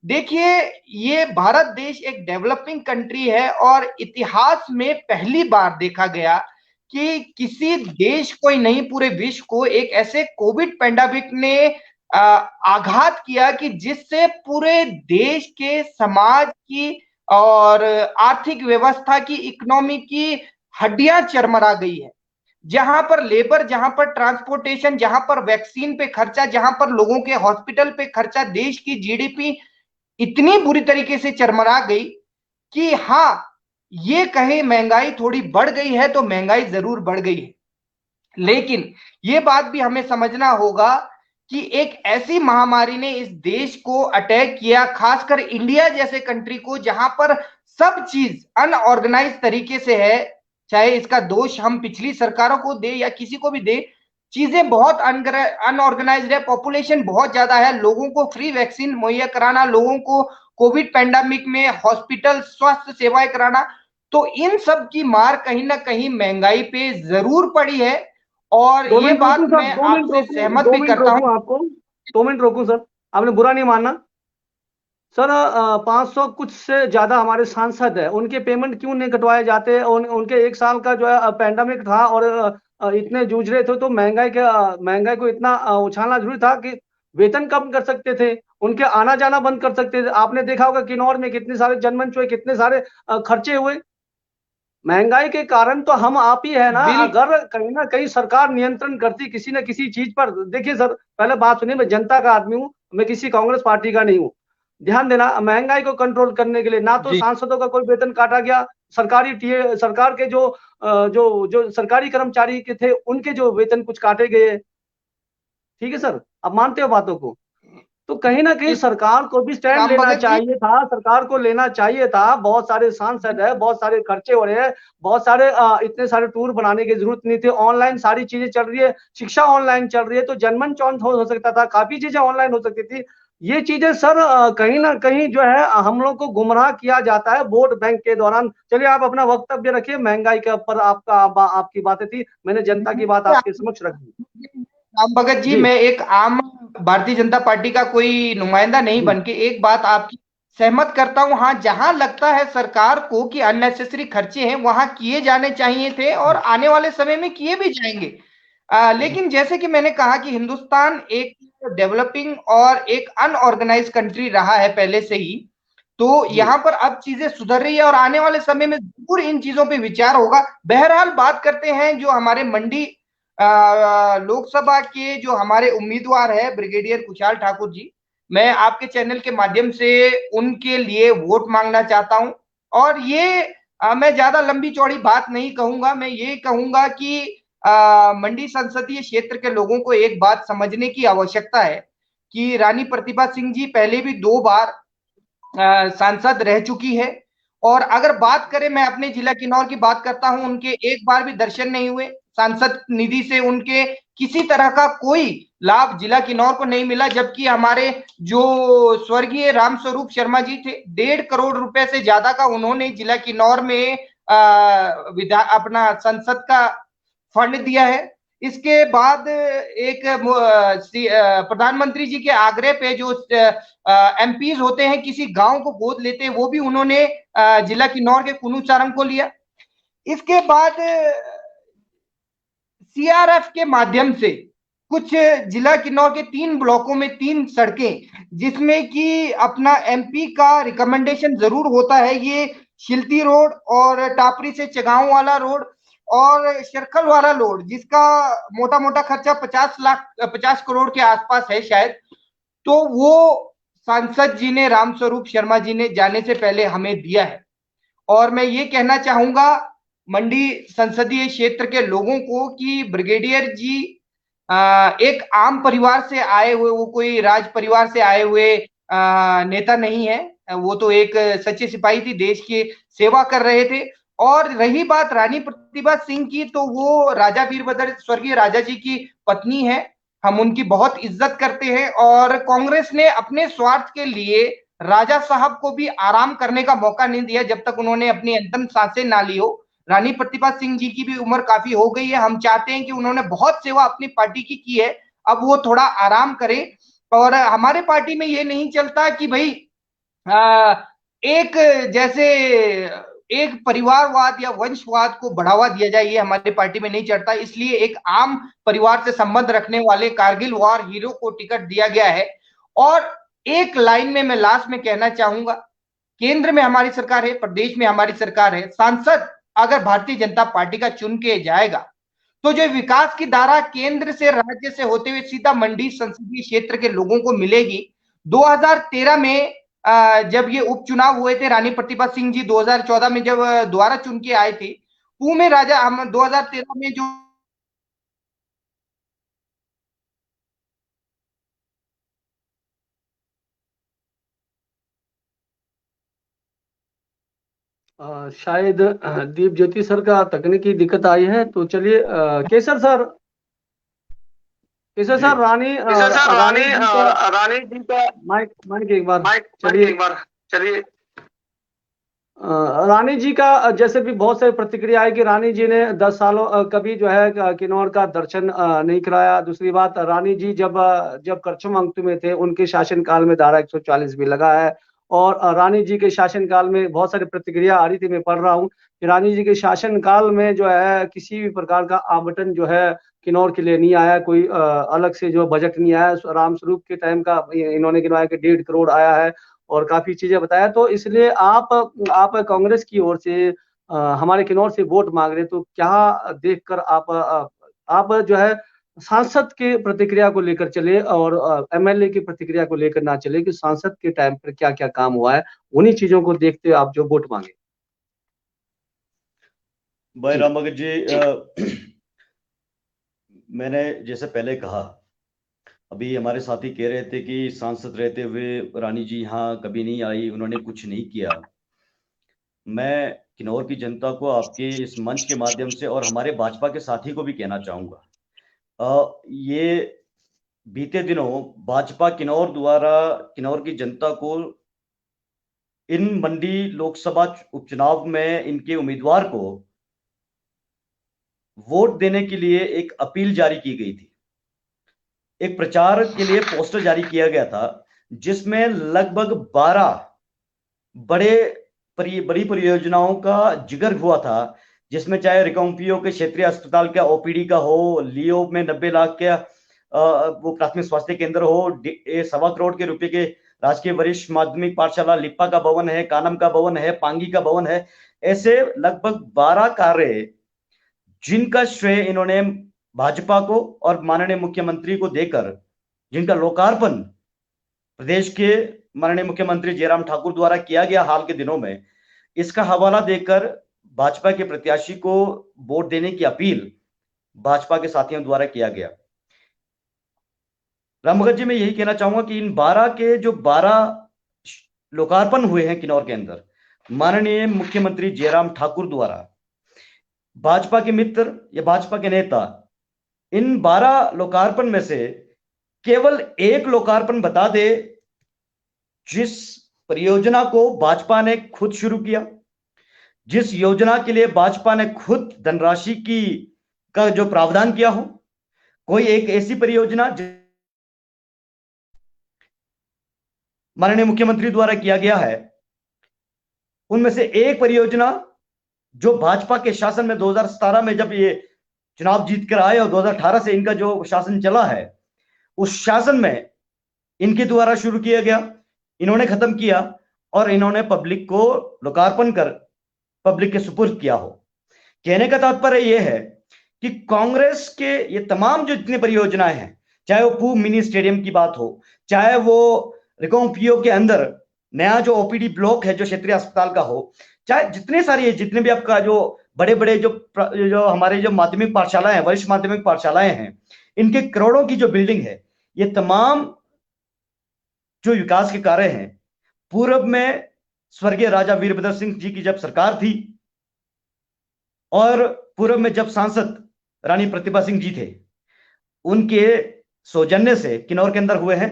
देखिए, ये भारत देश एक डेवलपिंग कंट्री है, और इतिहास में पहली बार देखा गया कि किसी देश को ही नहीं पूरे विश्व को एक ऐसे कोविड पैंडेमिक ने आघात किया कि जिससे पूरे देश के समाज की और आर्थिक व्यवस्था की, इकोनॉमी की हड्डियां चरमरा गई है। जहां पर लेबर, जहां पर ट्रांसपोर्टेशन, जहां पर वैक्सीन पे खर्चा, जहां पर लोगों के हॉस्पिटल पे खर्चा, देश की GDP इतनी बुरी तरीके से चरमरा गई कि हाँ, ये कहे महंगाई थोड़ी बढ़ गई है तो महंगाई जरूर बढ़ गई है। लेकिन ये बात भी हमें समझना होगा कि एक ऐसी महामारी ने इस देश को अटैक किया, खासकर इंडिया जैसे कंट्री को, जहां पर सब चीज अनऑर्गेनाइज तरीके से है। चाहे इसका दोष हम पिछली सरकारों को दे या किसी को भी दे, चीजें बहुत अनऑर्गेनाइज्ड है, पॉपुलेशन बहुत ज्यादा है, लोगों को फ्री वैक्सीन मुहैया कराना, लोगों को कोविड पैंडेमिक में हॉस्पिटल स्वास्थ्य सेवाएं कराना, तो इन सब की मार कहीं ना कहीं महंगाई पे जरूर पड़ी है। और ये बात मैं आपसे सहमत भी करता हूं। आपको 2 मिनट रोकूं सर, आपने बुरा नहीं मानना सर। 500 कुछ से ज्यादा हमारे सांसद है, उनके पेमेंट क्यों नहीं कटवाए जाते? उनके 1 साल का जो है पैंडेमिक था और इतने जूझ रहे थे, तो महंगाई को इतना उछालना जरूरी था कि वेतन कम कर सकते थे, उनके आना जाना बंद कर सकते थे। आपने देखा होगा किन्नौर में कितने सारे जनमंच हुए, कितने सारे खर्चे हुए। महंगाई के कारण तो हम आप ही है ना। अगर कहीं ना कहीं सरकार नियंत्रण करती किसी न किसी चीज पर, देखिए सर पहले बात सुनिए, मैं जनता का आदमी हूँ, मैं किसी कांग्रेस पार्टी का नहीं हूँ। ध्यान देना, महंगाई को कंट्रोल करने के लिए ना तो सांसदों का कोई वेतन काटा गया, सरकार के जो सरकारी कर्मचारी के थे उनके जो वेतन कुछ काटे गए, ठीक है सर, अब मानते हो बातों को? तो कहीं ना कहीं सरकार को भी स्टैंड लेना चाहिए था, सरकार को लेना चाहिए था। बहुत सारे सांसद है, बहुत सारे खर्चे हो रहे हैं, बहुत सारे इतने सारे टूर बनाने की जरूरत नहीं थी। ऑनलाइन सारी चीजें चल रही है, शिक्षा ऑनलाइन चल रही है, तो जनमंच हो सकता था, काफी चीजें ऑनलाइन हो सकती थी। ये चीजें सर कहीं ना कहीं जो है हम लोग को गुमराह किया जाता है वोट बैंक के दौरान। चलिए आप अपना वक्तव्य रखिए, महंगाई के ऊपर आपकी बातें थी, मैंने जनता की बात आपके समक्ष रखी। राम भगत जी, मैं एक आम भारतीय जनता पार्टी का कोई नुमाइंदा नहीं बनके एक बात आपकी सहमत करता हूं। हाँ, जहां लगता है सरकार को कि अननेसेसरी खर्चे हैं वहां किए जाने चाहिए थे और आने वाले समय में किए भी जाएंगे। लेकिन जैसे कि मैंने कहा कि हिंदुस्तान एक डेवलपिंग और एक अनऑर्गेनाइज कंट्री रहा है पहले से ही, तो यहाँ पर अब चीजें सुधर रही है और आने वाले समय में जरूर इन चीजों पे विचार होगा। बहरहाल बात करते हैं जो हमारे मंडी लोकसभा के जो हमारे उम्मीदवार है ब्रिगेडियर कुशाल ठाकुर जी, मैं आपके चैनल के माध्यम से उनके लिए वोट मांगना चाहता हूं। और ये मैं ज्यादा लंबी चौड़ी बात नहीं कहूंगा, मैं ये कहूंगा कि मंडी संसदीय क्षेत्र के लोगों को एक बात समझने की आवश्यकता है कि रानी प्रतिभा सिंह जी पहले भी 2 बार सांसद रह चुकी है। और अगर बात करें, मैं अपने जिला किन्नौर की बात करता हूं, उनके एक बार भी दर्शन नहीं हुए, सांसद निधि से उनके किसी तरह का कोई लाभ जिला किन्नौर को नहीं मिला। जबकि हमारे जो स्वर्गीय रामस्वरूप शर्मा जी थे, 1.5 करोड़ रुपए से ज्यादा का उन्होंने जिला किन्नौर में अपना संसद का फंड दिया है। इसके बाद एक प्रधानमंत्री जी के आग्रह पे जो एमपीज होते हैं किसी गांव को गोद लेते हैं, वो भी उन्होंने जिला किन्नौर के कुनू सारंग को लिया। इसके बाद सीआरएफ के माध्यम से कुछ जिला किन्नौर के 3 ब्लॉकों में 3 सड़कें, जिसमें कि अपना एमपी का रिकमेंडेशन जरूर होता है, ये शिल्ती रोड और टापरी से चगांव वाला रोड और शरखल वाला रोड, जिसका मोटा मोटा खर्चा 50 करोड़ के आसपास है शायद। तो वो सांसद जी ने, रामस्वरूप शर्मा जी ने जाने से पहले हमें दिया है। और मैं ये कहना चाहूंगा मंडी संसदीय क्षेत्र के लोगों को कि ब्रिगेडियर जी एक आम परिवार से आए हुए, वो कोई राज परिवार से आए हुए नेता नहीं है, वो तो एक सच्चे सिपाही थी, देश की सेवा कर रहे थे। और रही बात रानी प्रतिभा सिंह की, तो वो राजा वीरभद्र स्वर्गीय राजा जी की पत्नी है, हम उनकी बहुत इज्जत करते हैं। और कांग्रेस ने अपने स्वार्थ के लिए राजा साहब को भी आराम करने का मौका नहीं दिया जब तक उन्होंने अपनी अंतिम सांसें ना ली हो। रानी प्रतिभा सिंह जी की भी उम्र काफी हो गई है, हम चाहते हैं कि उन्होंने बहुत सेवा अपनी पार्टी की है, अब वो थोड़ा आराम करें। और हमारे पार्टी में ये नहीं चलता कि भाई एक जैसे एक परिवारवाद या वंशवाद को बढ़ावा दिया जाए, ये हमारी पार्टी में नहीं चलता। इसलिए एक आम परिवार से संबंध रखने वाले कारगिल वॉर हीरो को टिकट दिया गया है। और एक लाइन में मैं लास्ट में कहना चाहूंगा, केंद्र में हमारी सरकार है, प्रदेश में हमारी सरकार है, सांसद अगर भारतीय जनता पार्टी का चुन के जाएगा तो जो विकास की धारा केंद्र से राज्य से होते हुए सीधा मंडी संसदीय क्षेत्र के लोगों को मिलेगी। 2013 में जब ये उपचुनाव हुए थे, रानी प्रतिभा सिंह जी 2014 में जब दोबारा चुन के आए थे, में राजा हम 2013 में जो शायद दीप ज्योति सर का तकनीकी दिक्कत आई है, तो चलिए केसर सर रानी जी का माइक एक बार चलिए रानी जी का जैसे भी बहुत सारी प्रतिक्रिया है कि रानी जी ने 10 सालों कभी जो है किन्नौर का दर्शन नहीं कराया। दूसरी बात, रानी जी जब करछम अंक में थे, उनके शासनकाल में धारा 140 भी लगा है। और रानी जी के शासनकाल में बहुत सारी प्रतिक्रिया आ रही थी, मैं पढ़ रहा हूँ कि रानी जी के शासनकाल में जो है किसी भी प्रकार का आवंटन जो है किन्नौर के लिए नहीं आया, कोई अलग से जो बजट नहीं आया। रामस्वरूप के टाइम का इन्होंने गिनवाया कि 1.5 करोड़ आया है और काफी चीजें बताया। तो इसलिए आप कांग्रेस की ओर से हमारे किन्नौर से वोट मांग रहे, तो क्या देखकर आप जो है सांसद के प्रतिक्रिया को लेकर चले और एमएलए की प्रतिक्रिया को लेकर ना चले कि सांसद के टाइम पर क्या क्या काम हुआ है, उन्हीं चीजों को देखते हुए आप जो वोट मांगे। भाई राम भगत जी, मैंने जैसे पहले कहा, अभी हमारे साथी कह रहे थे कि सांसद रहते हुए रानी जी यहाँ कभी नहीं आई, उन्होंने कुछ नहीं किया। मैं किन्नौर की जनता को आपके इस मंच के माध्यम से और हमारे भाजपा के साथी को भी कहना चाहूंगा, ये बीते दिनों भाजपा किन्नौर द्वारा किन्नौर की जनता को इन मंडी लोकसभा उपचुनाव में इनके उम्मीदवार को वोट देने के लिए एक अपील जारी की गई थी। एक प्रचार के लिए पोस्टर जारी किया गया था, जिसमें लगभग 12 बड़ी परियोजनाओं का जिक्र हुआ था, जिसमें चाहे रिकांपियो के क्षेत्रीय अस्पताल का ओपीडी का हो, लियो में 90 लाख का वो प्राथमिक स्वास्थ्य केंद्र हो, 1.25 करोड़ के रुपए के राजकीय वरिष्ठ माध्यमिक पाठशाला लिप्पा का भवन है, कानम का भवन है, पांगी का भवन है, ऐसे लगभग 12 कार्य जिनका श्रेय इन्होंने भाजपा को और माननीय मुख्यमंत्री को देकर, जिनका लोकार्पण प्रदेश के माननीय मुख्यमंत्री जयराम ठाकुर द्वारा किया गया हाल के दिनों में, इसका हवाला देकर भाजपा के प्रत्याशी को वोट देने की अपील भाजपा के साथियों द्वारा किया गया। राम भगत जी, मैं यही कहना चाहूंगा कि इन 12 के जो 12 लोकार्पण हुए हैं किन्नौर के अंदर, माननीय मुख्यमंत्री जयराम ठाकुर द्वारा, भाजपा के मित्र या भाजपा के नेता, इन 12 लोकार्पण में से केवल एक लोकार्पण बता दे जिस परियोजना को भाजपा ने खुद शुरू किया, जिस योजना के लिए भाजपा ने खुद धनराशि का जो प्रावधान किया हो, कोई एक ऐसी परियोजना माननीय मुख्यमंत्री द्वारा किया गया है, उनमें से एक परियोजना जो भाजपा के शासन में 2017 में जब ये चुनाव जीत कर आए और 2018 से इनका जो शासन चला है, उस शासन में इनके द्वारा शुरू किया गया, इन्होंने खत्म किया और इन्होंने पब्लिक को लोकार्पण कर पब्लिक के सुपुर्द किया हो। कहने का तात्पर्य यह है कि कांग्रेस के ये तमाम जो जितनी परियोजनाएं हैं, चाहे वो पूर्व मिनी स्टेडियम की बात हो, चाहे वो रिकोंपियो के अंदर नया जो ओपीडी ब्लॉक है जो क्षेत्रीय अस्पताल का हो, चाहे जितने भी आपका जो बड़े बड़े जो हमारे जो माध्यमिक पाठशालाएं हैं, वरिष्ठ माध्यमिक पाठशालाएं हैं, इनके करोड़ों की जो बिल्डिंग है, ये तमाम जो विकास के कार्य हैं, पूर्व में स्वर्गीय राजा वीरभद्र सिंह जी की जब सरकार थी और पूर्व में जब सांसद रानी प्रतिभा सिंह जी थे, उनके सौजन्य से किन्नौर के अंदर हुए हैं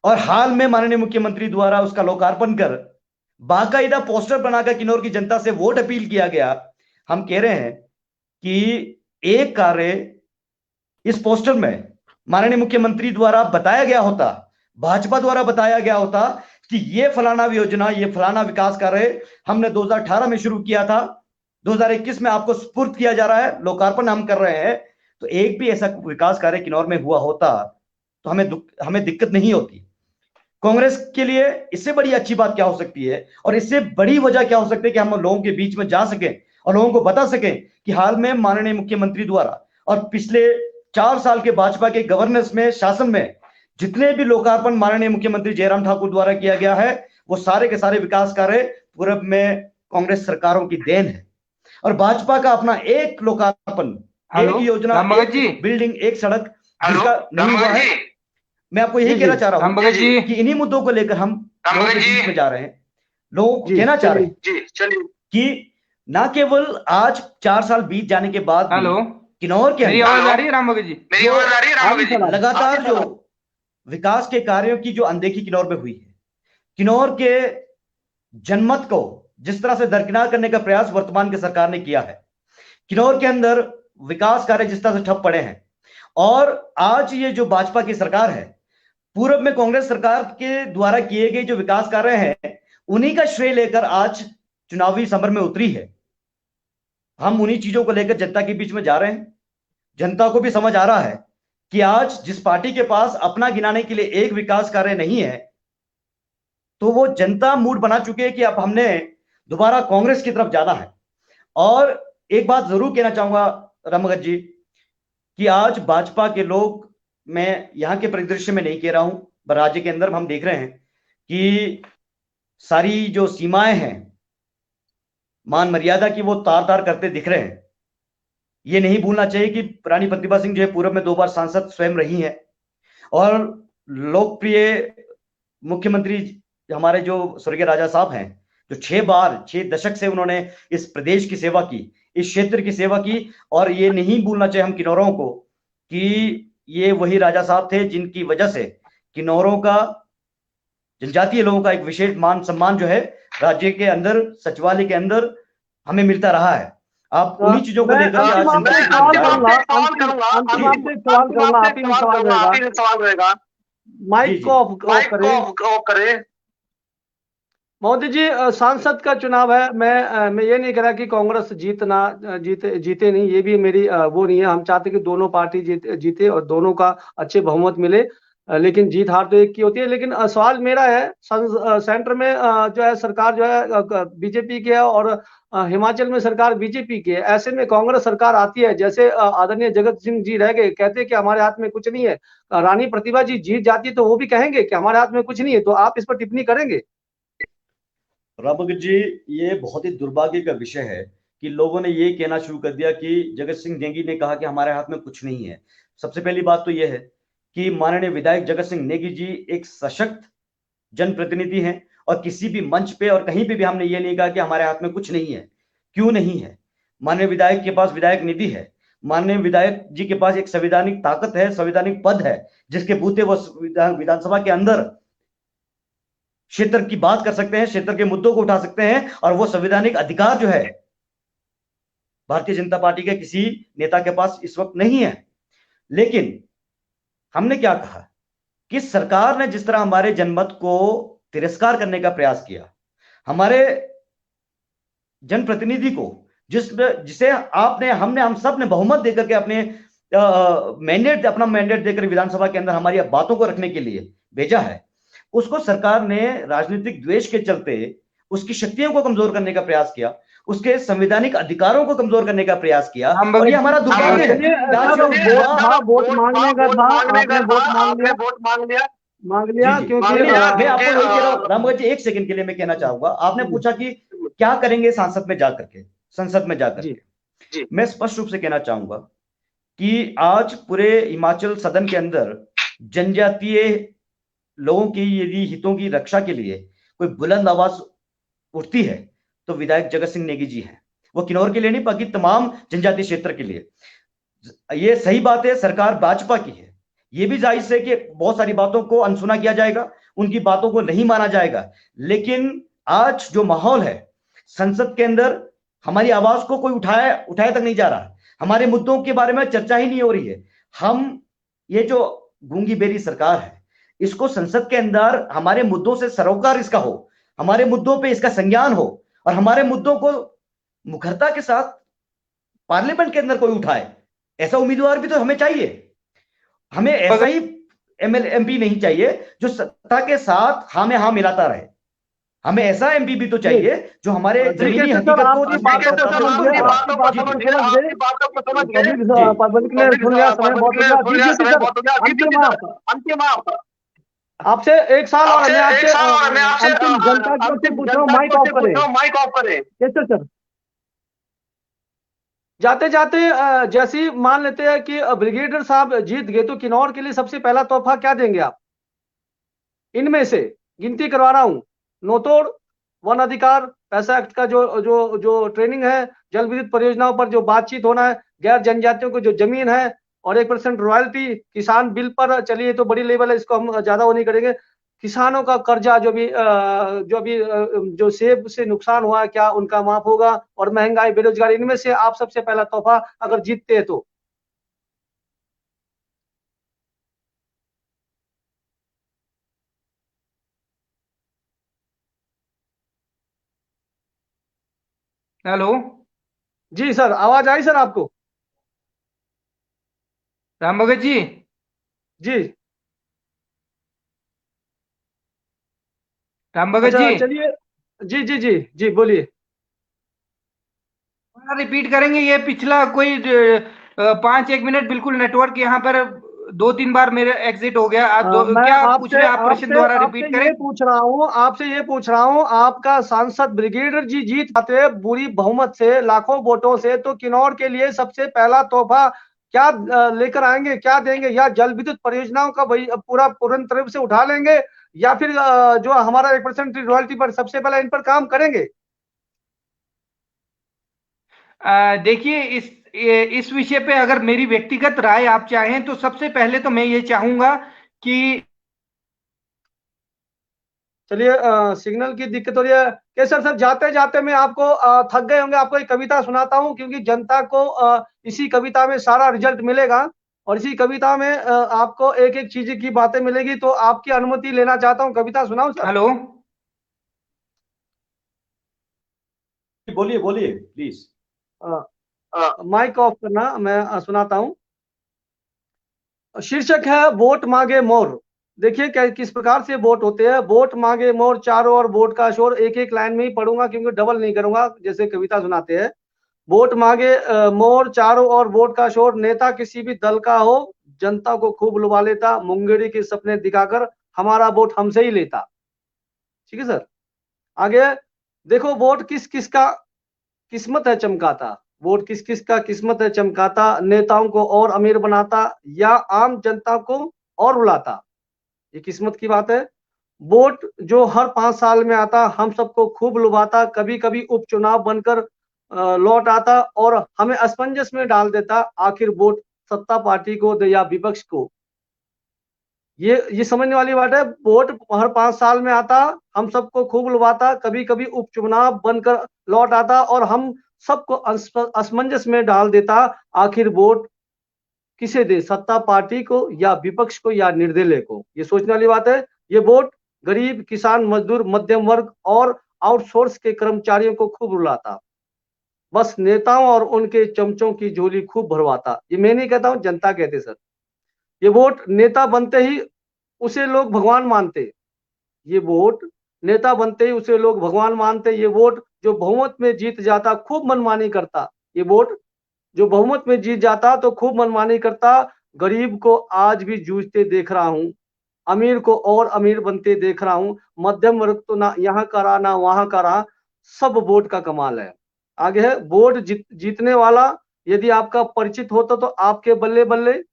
और हाल में माननीय मुख्यमंत्री द्वारा उसका लोकार्पण कर बाकायदा पोस्टर बनाकर किन्नौर की जनता से वोट अपील किया गया। हम कह रहे हैं कि एक कार्य इस पोस्टर में माननीय मुख्यमंत्री द्वारा बताया गया होता, भाजपा द्वारा बताया गया होता कि ये फलाना योजना, ये फलाना विकास कार्य हमने 2018 में शुरू किया था, 2021 में आपको सुपुर्द किया जा रहा है, लोकार्पण हम कर रहे हैं, तो एक भी ऐसा विकास कार्य किन्नौर में हुआ होता तो हमें दिक्कत नहीं होती। कांग्रेस के लिए इससे बड़ी अच्छी बात क्या हो सकती है और इससे बड़ी वजह क्या हो सकती है कि हम लोगों के बीच में जा सकें और लोगों को बता सकें कि हाल में माननीय मुख्यमंत्री द्वारा और पिछले 4 साल के भाजपा के गवर्नेंस में, शासन में जितने भी लोकार्पण माननीय मुख्यमंत्री जयराम ठाकुर द्वारा किया गया है, वो सारे के सारे विकास कार्य पूर्व में कांग्रेस सरकारों की देन है और भाजपा का अपना एक लोकार्पण, एक योजना, एक बिल्डिंग, एक सड़क जिसका नहीं हुआ है। मैं आपको यही कहना चाह रहा हूं कि इन्हीं मुद्दों को लेकर हम लोगों के बीच में जा रहे हैं। लोग कहना चाह रहे हैं कि ना केवल आज 4 साल बीत जाने के बाद किन्नौर के लगातार जो विकास के कार्यों की जो अनदेखी किन्नौर में हुई है, किन्नौर के जनमत को जिस तरह से दरकिनार करने का प्रयास वर्तमान की सरकार ने किया है, किन्नौर के अंदर विकास कार्य जिस तरह से ठप पड़े हैं और आज ये जो भाजपा की सरकार है, पूर्व में कांग्रेस सरकार के द्वारा किए गए जो विकास कार्य हैं, उन्हीं का श्रेय लेकर आज चुनावी समर में उतरी है। हम उन्हीं चीजों को लेकर जनता के बीच में जा रहे हैं। जनता को भी समझ आ रहा है कि आज जिस पार्टी के पास अपना गिनाने के लिए एक विकास कार्य नहीं है, तो वो जनता मूड बना चुके हैं कि अब हमने दोबारा कांग्रेस की तरफ जाना है। और एक बात जरूर कहना चाहूंगा रामभगत जी कि आज भाजपा के लोग, मैं यहां के परिदृश्य में नहीं कह रहा हूं, राज्य के अंदर हम देख रहे हैं कि सारी जो सीमाएं हैं मान मर्यादा की, वो तार तार करते दिख रहे हैं। ये नहीं भूलना चाहिए कि रानी प्रतिभा सिंह जो है पूर्व में 2 बार सांसद स्वयं रही हैं और लोकप्रिय मुख्यमंत्री हमारे जो स्वर्गीय राजा साहब हैं, जो 6 दशक से उन्होंने इस प्रदेश की सेवा की, इस क्षेत्र की सेवा की। और ये नहीं भूलना चाहिए हम किन्नौरों को कि ये वही राजा साहब थे जिनकी वजह से किन्नौरों का, जनजातीय लोगों का एक विशेष मान सम्मान जो है राज्य के अंदर, सचिवालय के अंदर हमें मिलता रहा है। आप उन्हीं चीजों को लेकर माइक को ऑफ करें। मोदी जी, सांसद का चुनाव है। मैं ये नहीं कह रहा कि कांग्रेस जीते नहीं, ये भी मेरी वो नहीं है। हम चाहते कि दोनों पार्टी जीते और दोनों का अच्छे बहुमत मिले। लेकिन जीत हार तो एक की होती है। लेकिन सवाल मेरा है, सेंटर में जो है सरकार जो है बीजेपी की है, और हिमाचल में सरकार बीजेपी की है। ऐसे में कांग्रेस सरकार आती है, जैसे आदरणीय जगत सिंह जी रह गए, कहते हैं कि हमारे हाथ में कुछ नहीं है। रानी प्रतिभा जी जीत जाती तो वो भी कहेंगे कि हमारे हाथ में कुछ नहीं है। तो आप इस पर टिप्पणी करेंगे? रामभगत जी, ये बहुत ही दुर्भाग्य का विषय है कि लोगों ने ये कहना शुरू कर दिया कि जगत सिंह नेगी ने कहा कि हमारे हाथ में कुछ नहीं है। सबसे पहली बात तो यह है कि माननीय विधायक जगत सिंह नेगी जी एक सशक्त जनप्रतिनिधि हैं, और किसी भी मंच पे और कहीं पे भी हमने ये नहीं कहा कि हमारे हाथ में कुछ नहीं है। क्यों नहीं है? माननीय विधायक के पास विधायक निधि है, माननीय विधायक जी के पास एक संवैधानिक ताकत है, संवैधानिक पद है, जिसके बूते वो विधानसभा के अंदर क्षेत्र की बात कर सकते हैं, क्षेत्र के मुद्दों को उठा सकते हैं, और वो संवैधानिक अधिकार जो है भारतीय जनता पार्टी के किसी नेता के पास इस वक्त नहीं है। लेकिन हमने क्या कहा कि सरकार ने जिस तरह हमारे जनमत को तिरस्कार करने का प्रयास किया, हमारे जनप्रतिनिधि को जिसे हम सब ने बहुमत देकर के अपना मैंडेट देकर विधानसभा के अंदर हमारी बातों को रखने के लिए भेजा है, उसको सरकार ने राजनीतिक द्वेष के चलते उसकी शक्तियों को कमजोर करने का प्रयास किया, उसके संवैधानिक अधिकारों को कमजोर करने का प्रयास किया। और ये हमारा दुर्भाग्य है। वोट मांगने का था, आपने वोट मांग लिया क्योंकि मैं आपको वही कह रहा हूँ रामभगत जी, एक सेकंड के लिए मैं कहना चाहूंगा। आपने पूछा कि क्या करेंगे संसद में जाकर के। मैं स्पष्ट रूप से कहना चाहूंगा कि आज पूरे हिमाचल सदन के अंदर जनजातीय लोगों की यदि हितों की रक्षा के लिए कोई बुलंद आवाज उठती है तो विधायक जगत सिंह नेगी जी हैं। वो किन्नौर के लिए नहीं, बाकी तमाम जनजातीय क्षेत्र के लिए। ये सही बात है, सरकार भाजपा की है। ये भी जायज है कि बहुत सारी बातों को अनसुना किया जाएगा, उनकी बातों को नहीं माना जाएगा। लेकिन आज जो माहौल है संसद के अंदर, हमारी आवाज को कोई उठाया तक नहीं जा रहा, हमारे मुद्दों के बारे में चर्चा ही नहीं हो रही है। हम ये जो गूंगी बेरी सरकार है, इसको संसद के अंदर हमारे मुद्दों से सरोकार इसका हो, हमारे मुद्दों पे इसका संज्ञान हो, और हमारे मुद्दों को मुखरता के साथ पार्लियामेंट के अंदर कोई उठाए, ऐसा उम्मीदवार भी तो हमें चाहिए। हमें ऐसा ही एमपी नहीं चाहिए जो सत्ता के साथ हाँ में हाँ मिलाता रहे। हमें ऐसा एमपी भी तो चाहिए जो हमारे जमीनी हकीकत को आपसे एक साल और मैं आपसे जनता की ओर से पूछ रहा हूँ, माइक ऑफ करें। Yes sir. जाते जाते जैसे ही मान लेते हैं कि ब्रिगेडियर साहब जीत गए, तो किन्नौर के लिए सबसे पहला तोहफा क्या देंगे आप? इनमें से गिनती करवा रहा हूँ: नोतोड़, वन अधिकार, पैसा एक्ट का जो ट्रेनिंग है, जल विद्युत परियोजनाओं पर जो बातचीत होना है, गैर जनजातियों को जो जमीन है, और 1% रॉयल्टी, किसान बिल पर चलिए तो बड़ी लेवल है, इसको हम ज्यादा वो नहीं करेंगे। किसानों का कर्जा जो सेब से नुकसान हुआ है, क्या उनका माफ होगा? और महंगाई, बेरोजगारी, इनमें से आप सबसे पहला तोहफा अगर जीतते हैं तो? हेलो जी सर, आवाज आई सर आपको? राम भगत जी। जी राम भगत जी, चलिए। जी जी जी जी बोलिए। रिपीट करेंगे ये पिछला कोई 5-1 मिनट? बिल्कुल नेटवर्क यहाँ पर 2-3 बार मेरे एग्जिट हो गया। क्या पूछ रहे हैं आप? प्रश्न द्वारा रिपीट करें। आपसे ये पूछ रहा हूँ, आपका सांसद ब्रिगेडियर जी जीत जाते हैं बुरी बहुमत से, लाखों वोटों से, तो किन्नौर के लिए सबसे पहला तोहफा क्या लेकर आएंगे, क्या देंगे? या जल विद्युत परियोजनाओं का पूर्ण तरफ से उठा लेंगे, या फिर जो हमारा 1% रॉयल्टी पर सबसे पहले इन पर काम करेंगे? देखिए, इस विषय पे अगर मेरी व्यक्तिगत राय आप चाहें तो सबसे पहले तो मैं ये चाहूंगा कि चलिए, सिग्नल की दिक्कत हो रही है। केसर सर, जाते जाते मैं आपको थक गए होंगे, आपको एक कविता सुनाता हूँ, क्योंकि जनता को इसी कविता में सारा रिजल्ट मिलेगा, और इसी कविता में आपको एक एक चीज की बातें मिलेगी। तो आपकी अनुमति लेना चाहता हूँ, कविता सुनाऊं सर? हेलो बोलिए बोलिए प्लीज। माइक ऑफ करना, मैं सुनाता हूँ। शीर्षक है वोट मांगे मोर। देखिए किस प्रकार से वोट होते हैं। वोट मांगे मोर, चारों ओर वोट का शोर। एक एक लाइन में ही पढ़ूंगा क्योंकि डबल नहीं करूंगा जैसे कविता सुनाते हैं। वोट मांगे मोर, चारों ओर वोट का शोर। नेता किसी भी दल का हो, जनता को खूब लुभा लेता। मुंगेरी के सपने दिखाकर हमारा वोट हमसे ही लेता। ठीक है सर। आगे देखो, वोट किस किस का किस्मत है चमकाता। वोट किस किस का किस्मत है चमकाता। नेताओं को और अमीर बनाता या आम जनता को और रुलाता। ये किस्मत की बात है। वोट जो हर 5 साल में आता, हम सबको खूब लुभाता। कभी कभी उपचुनाव बनकर लौट आता और हमें असमंजस में डाल देता। आखिर वोट सत्ता पार्टी को दे या विपक्ष को, ये समझने वाली बात है। वोट हर 5 साल में आता, हम सबको खूब लुभाता। कभी कभी उपचुनाव बनकर लौट आता और हम सबको असमंजस में डाल देता। आखिर वोट किसे दे, सत्ता पार्टी को या विपक्ष को या निर्दलीय को। ये सोचने वाली बात है। ये वोट गरीब, किसान, मजदूर, मध्यम वर्ग और आउटसोर्स के कर्मचारियों को खूब रुलाता। बस नेताओं और उनके चमचों की झोली खूब भरवाता। ये मैं नहीं कहता हूं, जनता कहते सर। ये वोट नेता बनते ही उसे लोग भगवान मानते। ये वोट नेता बनते ही उसे लोग भगवान मानते। ये वोट जो बहुमत में जीत जाता खूब मनमानी करता। ये वोट जो बहुमत में जीत जाता तो खूब मनमानी करता। गरीब को आज भी जूझते देख रहा हूं, अमीर को और अमीर बनते देख रहा हूं। मध्यम वर्ग तो ना यहाँ का रहा ना वहां का रहा। सब वोट का कमाल है। आगे है, वोट जीतने वाला यदि आपका परिचित होता तो आपके बल्ले बल्ले,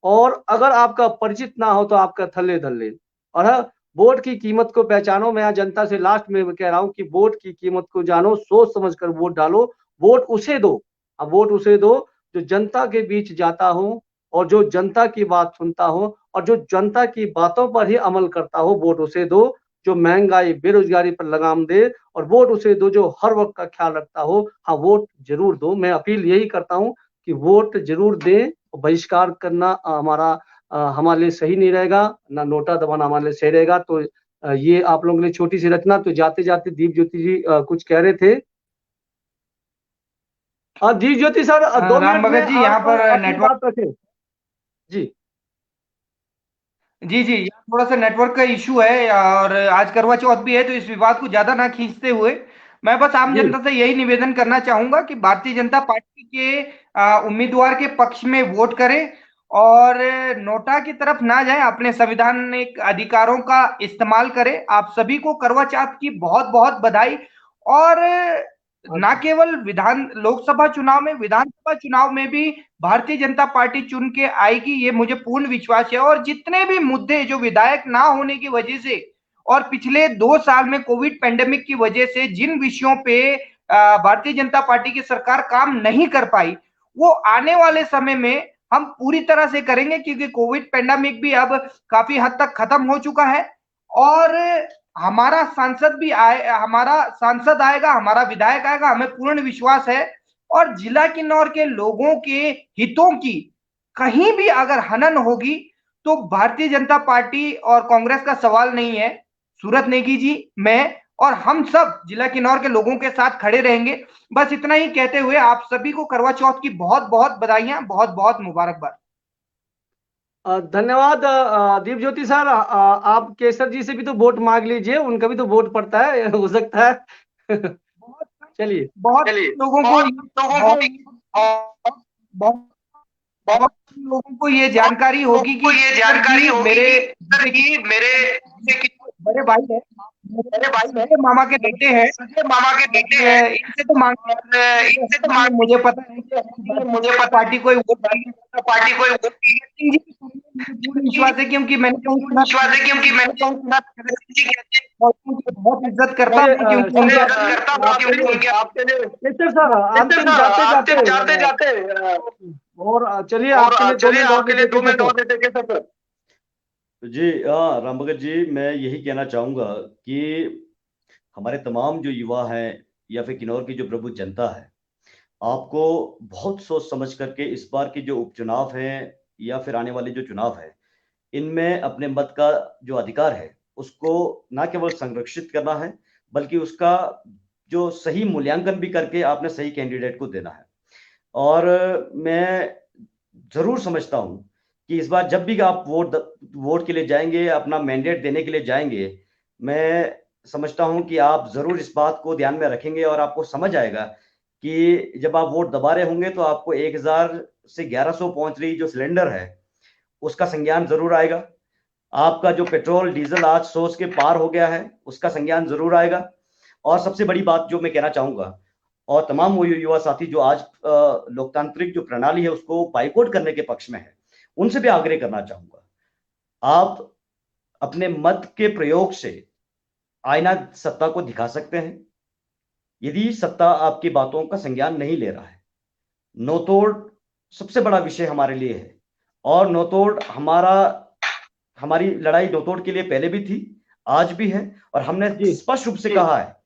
और अगर आपका परिचित ना हो तो आपका थल्ले थल्ले। और वोट की कीमत को पहचानो। मैं जनता से लास्ट में कह रहा हूं कि वोट की कीमत को जानो, सोच समझ कर वोट डालो। वोट उसे दो, अब वोट उसे दो जो जनता के बीच जाता हो और जो जनता की बात सुनता हो और जो जनता की बातों पर ही अमल करता हो। वोट उसे दो जो महंगाई बेरोजगारी पर लगाम दे, और वोट उसे दो जो हर वक्त का ख्याल रखता हो। हाँ, वोट जरूर दो। मैं अपील यही करता हूं कि वोट जरूर दें। बहिष्कार करना हमारे लिए सही नहीं रहेगा, ना नोटा दबाना हमारे लिए सही रहेगा। तो ये आप लोगों के लिए छोटी सी रचना। तो जाते जाते दीप ज्योति जी कुछ कह रहे थे। दीप ज्योति सर 2 राम मिनट में भगत जी, यहाँ आप पर अपनी नेटवर्क, बात रखें जी। जी यहाँ थोड़ा सा नेटवर्क का इशू है और आज करवा चौथ भी है, तो इस विवाद को ज्यादा ना खींचते हुए मैं बस आम जी जनता से यही निवेदन करना चाहूंगा कि भारतीय जनता पार्टी के उम्मीदवार के पक्ष में वोट करें और नोटा की तरफ ना जाए। अपने संवैधानिक अधिकारों का इस्तेमाल करें। आप सभी को करवा चौथ की बहुत बहुत बधाई। और ना केवल लोकसभा चुनाव में, विधानसभा चुनाव में भी भारतीय जनता पार्टी चुन के आएगी, ये मुझे पूर्ण विश्वास है। और जितने भी मुद्दे जो विधायक ना होने की वजह से और पिछले 2 साल में कोविड पेंडेमिक की वजह से जिन विषयों पे भारतीय जनता पार्टी की सरकार काम नहीं कर पाई, वो आने वाले समय में हम पूरी तरह से करेंगे, क्योंकि कोविड पेंडेमिक भी अब काफी हद तक खत्म हो चुका है। और हमारा सांसद आएगा, हमारा विधायक आएगा, हमें पूर्ण विश्वास है। और जिला किन्नौर के लोगों के हितों की कहीं भी अगर हनन होगी तो भारतीय जनता पार्टी और कांग्रेस का सवाल नहीं है। सूरत नेगी जी, मैं और हम सब जिला किन्नौर के लोगों के साथ खड़े रहेंगे। बस इतना ही कहते हुए आप सभी को करवा चौथ की बहुत बहुत बधाइयां, बहुत बहुत मुबारकबाद। धन्यवाद दीप ज्योति सर। आप केसर जी से भी तो वोट मांग लीजिए, उनका भी तो वोट पड़ता है, हो सकता है। चलिए। बहुत लोगों को ये जानकारी होगी कि मेरे बड़े भाई है, मेरे मामा के बेटे हैं। इनसे तो मांग, मुझे पता है कि पार्टी को विश्वास है, क्योंकि मैंने बहुत इज्जत करता हूं, क्योंकि केसर सर अंतिम जाते जाते और चलिए आपके लिए 2 मिनट और देते केसर सर। जी हाँ राम भगत जी, मैं यही कहना चाहूंगा कि हमारे तमाम जो युवा हैं या फिर किन्नौर की जो प्रबुद्ध जनता है, आपको बहुत सोच समझ करके इस बार की जो उपचुनाव है या फिर आने वाले जो चुनाव है, इनमें अपने मत का जो अधिकार है उसको ना केवल संरक्षित करना है, बल्कि उसका जो सही मूल्यांकन भी करके आपने सही कैंडिडेट को देना है। और मैं जरूर समझता हूं कि इस बार जब भी आप वोट के लिए जाएंगे, अपना मैंडेट देने के लिए जाएंगे, मैं समझता हूं कि आप जरूर इस बात को ध्यान में रखेंगे और आपको समझ आएगा कि जब आप वोट दबा रहे होंगे तो आपको 1000 से 1100 पहुंच रही जो सिलेंडर है उसका संज्ञान जरूर आएगा। आपका जो पेट्रोल डीजल आज 100 के पार हो गया है उसका संज्ञान जरूर आएगा। और सबसे बड़ी बात जो मैं कहना चाहूंगा, और तमाम वो युवा साथी जो आज लोकतांत्रिक जो प्रणाली है उसको बाइकआउट करने के पक्ष में है, उनसे भी आग्रह करना चाहूंगा, आप अपने मत के प्रयोग से आईना सत्ता को दिखा सकते हैं। यदि सत्ता आपकी बातों का संज्ञान नहीं ले रहा है, नोतोड़ सबसे बड़ा विषय हमारे लिए है। और नोतोड़ हमारी लड़ाई नोतोड़ के लिए पहले भी थी, आज भी है, और हमने स्पष्ट रूप से कहा है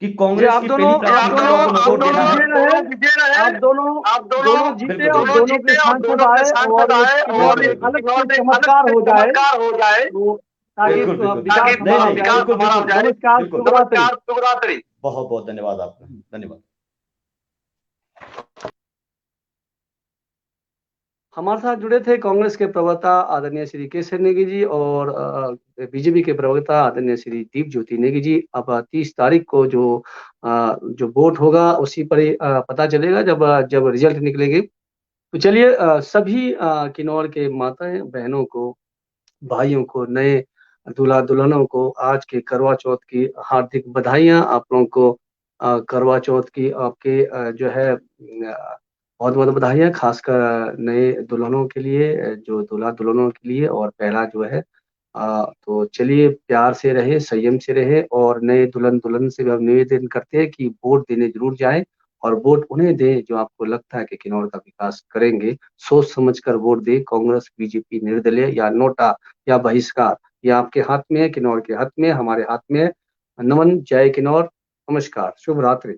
कि कांग्रेस की पहली प्राथमिकता को नोतोड़ देना है। आप दोनों जीते और दोनों के सांसद आए और एक अलग से चमत्कार हो जाए तो ताकि विकास हमारा हो जाए। नमस्कार, शुभरात्रि। बहुत बहुत धन्यवाद आपका, धन्यवाद। हमारे साथ जुड़े थे कांग्रेस के प्रवक्ता आदरणीय श्री केसर नेगी जी और बीजेपी के प्रवक्ता आदरणीय श्री दीप ज्योति नेगी जी। अब 30 तारीख को जो वोट होगा उसी पर ही पता चलेगा जब रिजल्ट निकलेंगे। तो चलिए सभी किन्नौर के माताएं बहनों को, भाइयों को, नए दूल्हा दुल्हनों को आज के करवा चौथ की हार्दिक बधाइयां। आप लोगों को करवा चौथ की आपके जो है बहुत बहुत बधाइयां, खासकर नए दुल्हनों के लिए, जो दूल्हा दुल्हनों के लिए। और पहला जो है तो चलिए प्यार से रहे, संयम से रहे और नए दुल्हन से भी हम निवेदन करते हैं कि वोट देने जरूर जाएं और वोट उन्हें दें जो आपको लगता है कि किन्नौर का विकास करेंगे। सोच समझकर वोट दें। कांग्रेस, बीजेपी, निर्दलीय या नोटा या बहिष्कार, ये आपके हाथ में है, किन्नौर के हाथ में, हमारे हाथ में है। नमन, जय किन्नौर, नमस्कार, शुभ रात्रि।